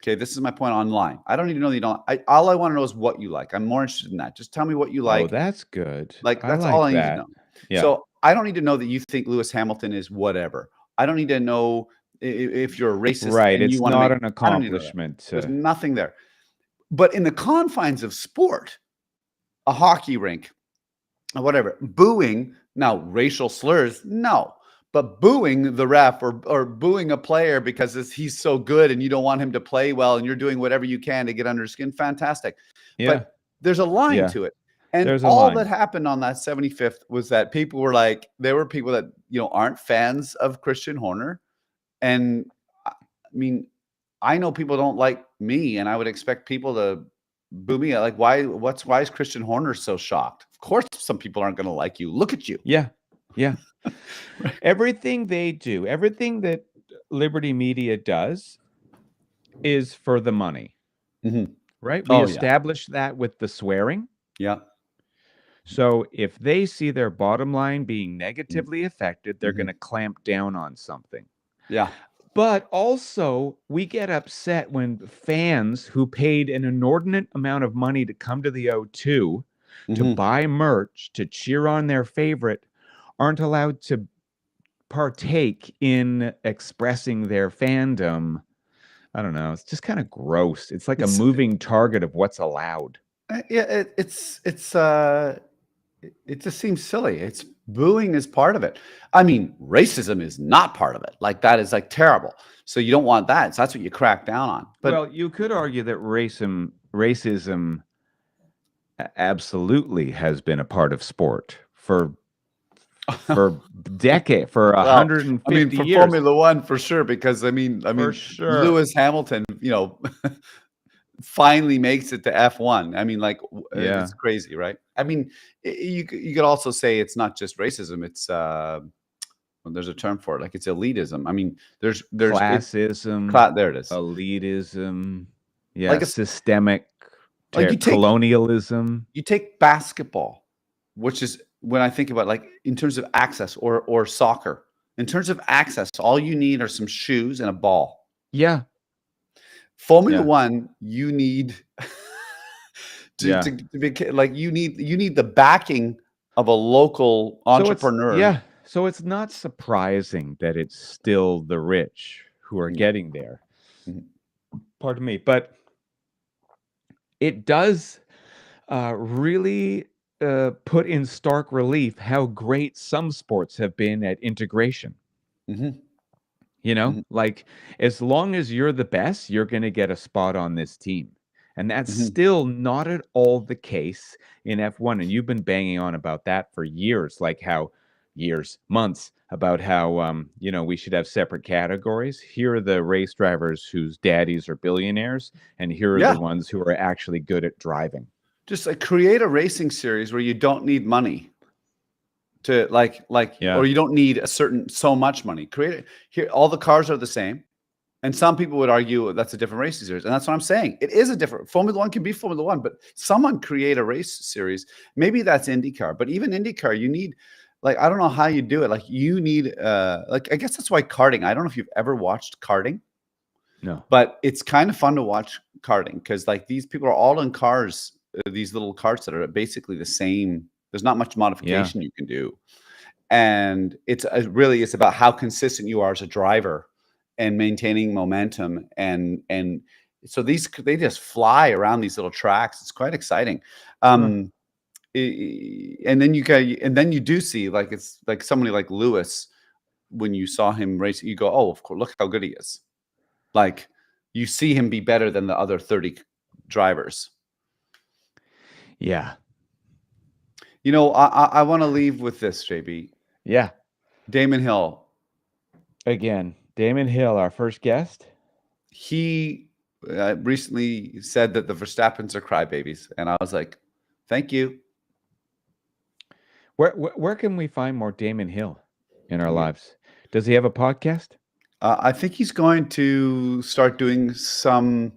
Okay. This is my point online. I don't need to know that you don't, all I want to know is what you like. I'm more interested in that. Just tell me what you like. Oh, that's good. That's all I need to know. Yeah. So I don't need to know that you think Lewis Hamilton is whatever. I don't need to know if you're a racist Right. and you It's want to not make. an I don't need to know that. accomplishment There's to, nothing there. But in the confines of sport, a hockey rink, or whatever, booing, now racial slurs, no. But booing the ref or booing a player because he's so good and you don't want him to play well and you're doing whatever you can to get under his skin, fantastic. yeah, But there's a line yeah, to it. And there's a all line. that happened on that 75th was that people were like, there were people that, aren't fans of Christian Horner. And I mean, I know people don't like me, and I would expect people to boo me. Like, why is Christian Horner so shocked? Of course, some people aren't going to like you. Look at you. Yeah, yeah. Right. Everything they do, everything that Liberty Media does is for the money, Mhm. right? We Oh, yeah. established that with the swearing. Yeah. So if they see their bottom line being negatively affected, they're Mhm. going to clamp down on something. Yeah. But also, we get upset when fans who paid an inordinate amount of money to come to the O2 to Mhm. buy merch, to cheer on their favorite, aren't allowed to partake in expressing their fandom. I don't know. It's just kind of gross. It's like a moving target of what's allowed. Yeah, it just seems silly. It's booing is part of it. I mean, racism is not part of it. Like that is like terrible. So you don't want that. So that's what you crack down on. But Well, you could argue that racism absolutely has been a part of sport for decade, for well, 150 for years. Formula One for sure, because I mean, For sure. Lewis Hamilton, finally makes it to F1. I mean, like, Yeah. it's crazy, right? I mean, you could also say it's not just racism. It's there's a term for it, like it's elitism. I mean, there's classism, there it is. elitism, yeah, Like systemic like you take colonialism. you take basketball, which is when I think about like in terms of access or soccer. In terms of access, all you need are some shoes and a ball. Yeah. Formula Yeah. One, you need Yeah. to be like you need the backing of a local entrepreneur. So it's not surprising that it's still the rich who are getting there. Mhm. Pardon me, but it does really put in stark relief how great some sports have been at integration. Mhm. Mhm. Like as long as you're the best, you're going to get a spot on this team. And that's Mhm. still not at all the case in F1. And you've been banging on about that for years, like how months, about how, we should have separate categories. Here are the race drivers whose daddies are billionaires, and here are Yeah. the ones who are actually good at driving. Just like create a racing series where you don't need money to Yeah. or you don't need so much money. Create it here. All the cars are the same. And some people would argue that's a different racing series. And that's what I'm saying. It is a different Formula One can be Formula One, but someone create a race series. Maybe that's IndyCar, but even IndyCar, you need I don't know how you do it. Like you need I guess that's why karting. I don't know if you've ever watched karting. No. But it's kind of fun to watch karting because like these people are all in cars, these little carts that are basically the same. There's not much modification you can do. And it's it's about how consistent you are as a driver and maintaining momentum. And so they just fly around these little tracks. It's quite exciting. And then you do see like it's like somebody like Lewis, when you saw him race, you go, oh, of course, look how good he is. Like you see him be better than the other 30 drivers. Yeah. I want to leave with this, JB. Yeah. Damon Hill. Again, Damon Hill, our first guest. He recently said that the Verstappens are crybabies. And I was like, thank you. Where can we find more Damon Hill in our lives? Does he have a podcast? I think he's going to start doing some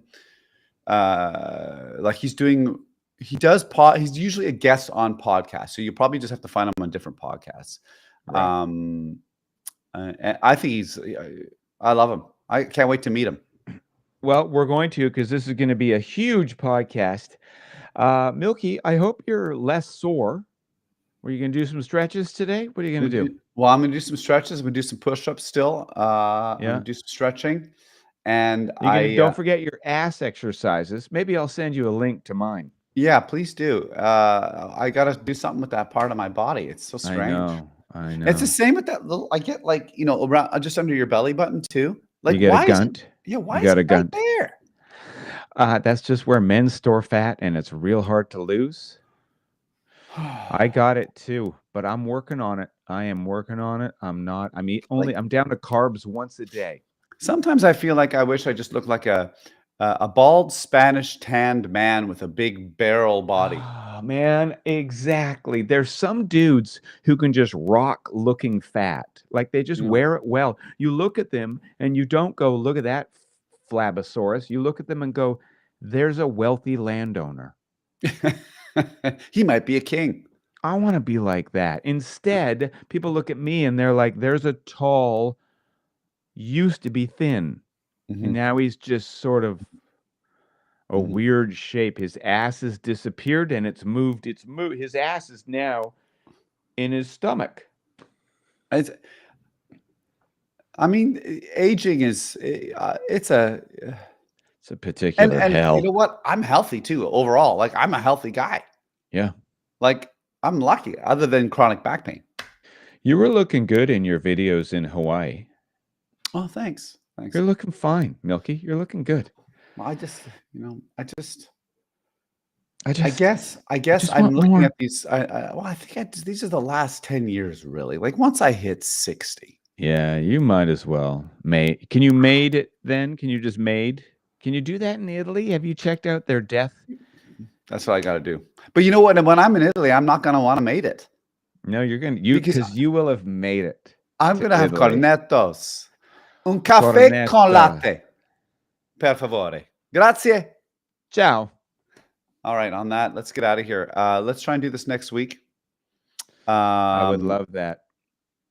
he's usually a guest on podcasts. So you probably just have to find him on different podcasts. Right. I think I love him. I can't wait to meet him. Well, we're going to, because this is going to be a huge podcast. Milky, I hope you're less sore. Were you going to do some stretches today? What are you going to do? Well, I'm gonna do some stretches. I'm gonna do some push-ups still. I'm Yeah. gonna do some stretching, and You're gonna don't forget your ass exercises. Maybe I'll send you a link to mine. yeah, please do. I gotta do something with that part of my body. It's so I strange. know. I It's the know. same with that little. I get like around just under your belly button too. Like You get a why is it? gunt. Yeah, You why is got it a right gunt. there? That's just where men store fat, and it's real hard to lose. I got it too, but I'm working on it. I am working on it. I'm not. Like I'm down to carbs once a day. sometimes I feel like I wish I just looked like a bald Spanish tanned man with a big barrel body. Oh, man, exactly. There's some dudes who can just rock looking fat. Like they just You know? wear it well. You look at them and you don't go, look at that flabosaurus. You look at them and go, there's a wealthy landowner. He might be a king. I want to be like that. Instead, people look at me and they're like, there's a tall, used to be thin, and Mhm. now he's just sort of a Mhm. weird shape. His ass has disappeared and it's moved. His ass is now in his stomach. It's I mean, aging is it's a It's a particular and you know hell. what? I'm healthy too overall. Like I'm a healthy guy. Yeah. Like I'm lucky other than chronic back pain. You were looking good in your videos in Hawaii. Oh, thanks. Thanks. You're looking fine, Milky. You're looking good. Well, I just, I just I I just guess I I guess just I'm want looking more. at these well, I think these are the last 10 years really. Like once I hit 60. Yeah, you might as well. Can you maid it then? Can you just maid? Can you do that in Italy? Have you checked out their death? That's what I got to do. But you know what? When I'm in Italy, I'm not going to want to mate it No, you're gonna because because you will have made it I'm to going to have Italy. cornettos. Un caffè con Cornetta. latte. Per favore. Grazie. Ciao. All right, on that, let's get out of here. Let's try and do this next week. I would Um, love that.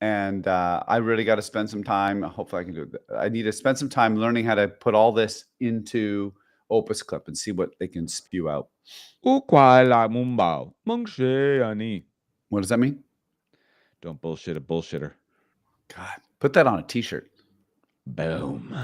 and I really got to spend some time. Hopefully, I can do it. I need to spend some time learning how to put all this into Opus Clip and see what they can spew out. What does that mean? Don't bullshit a bullshitter. God, put that on a T-shirt. Boom.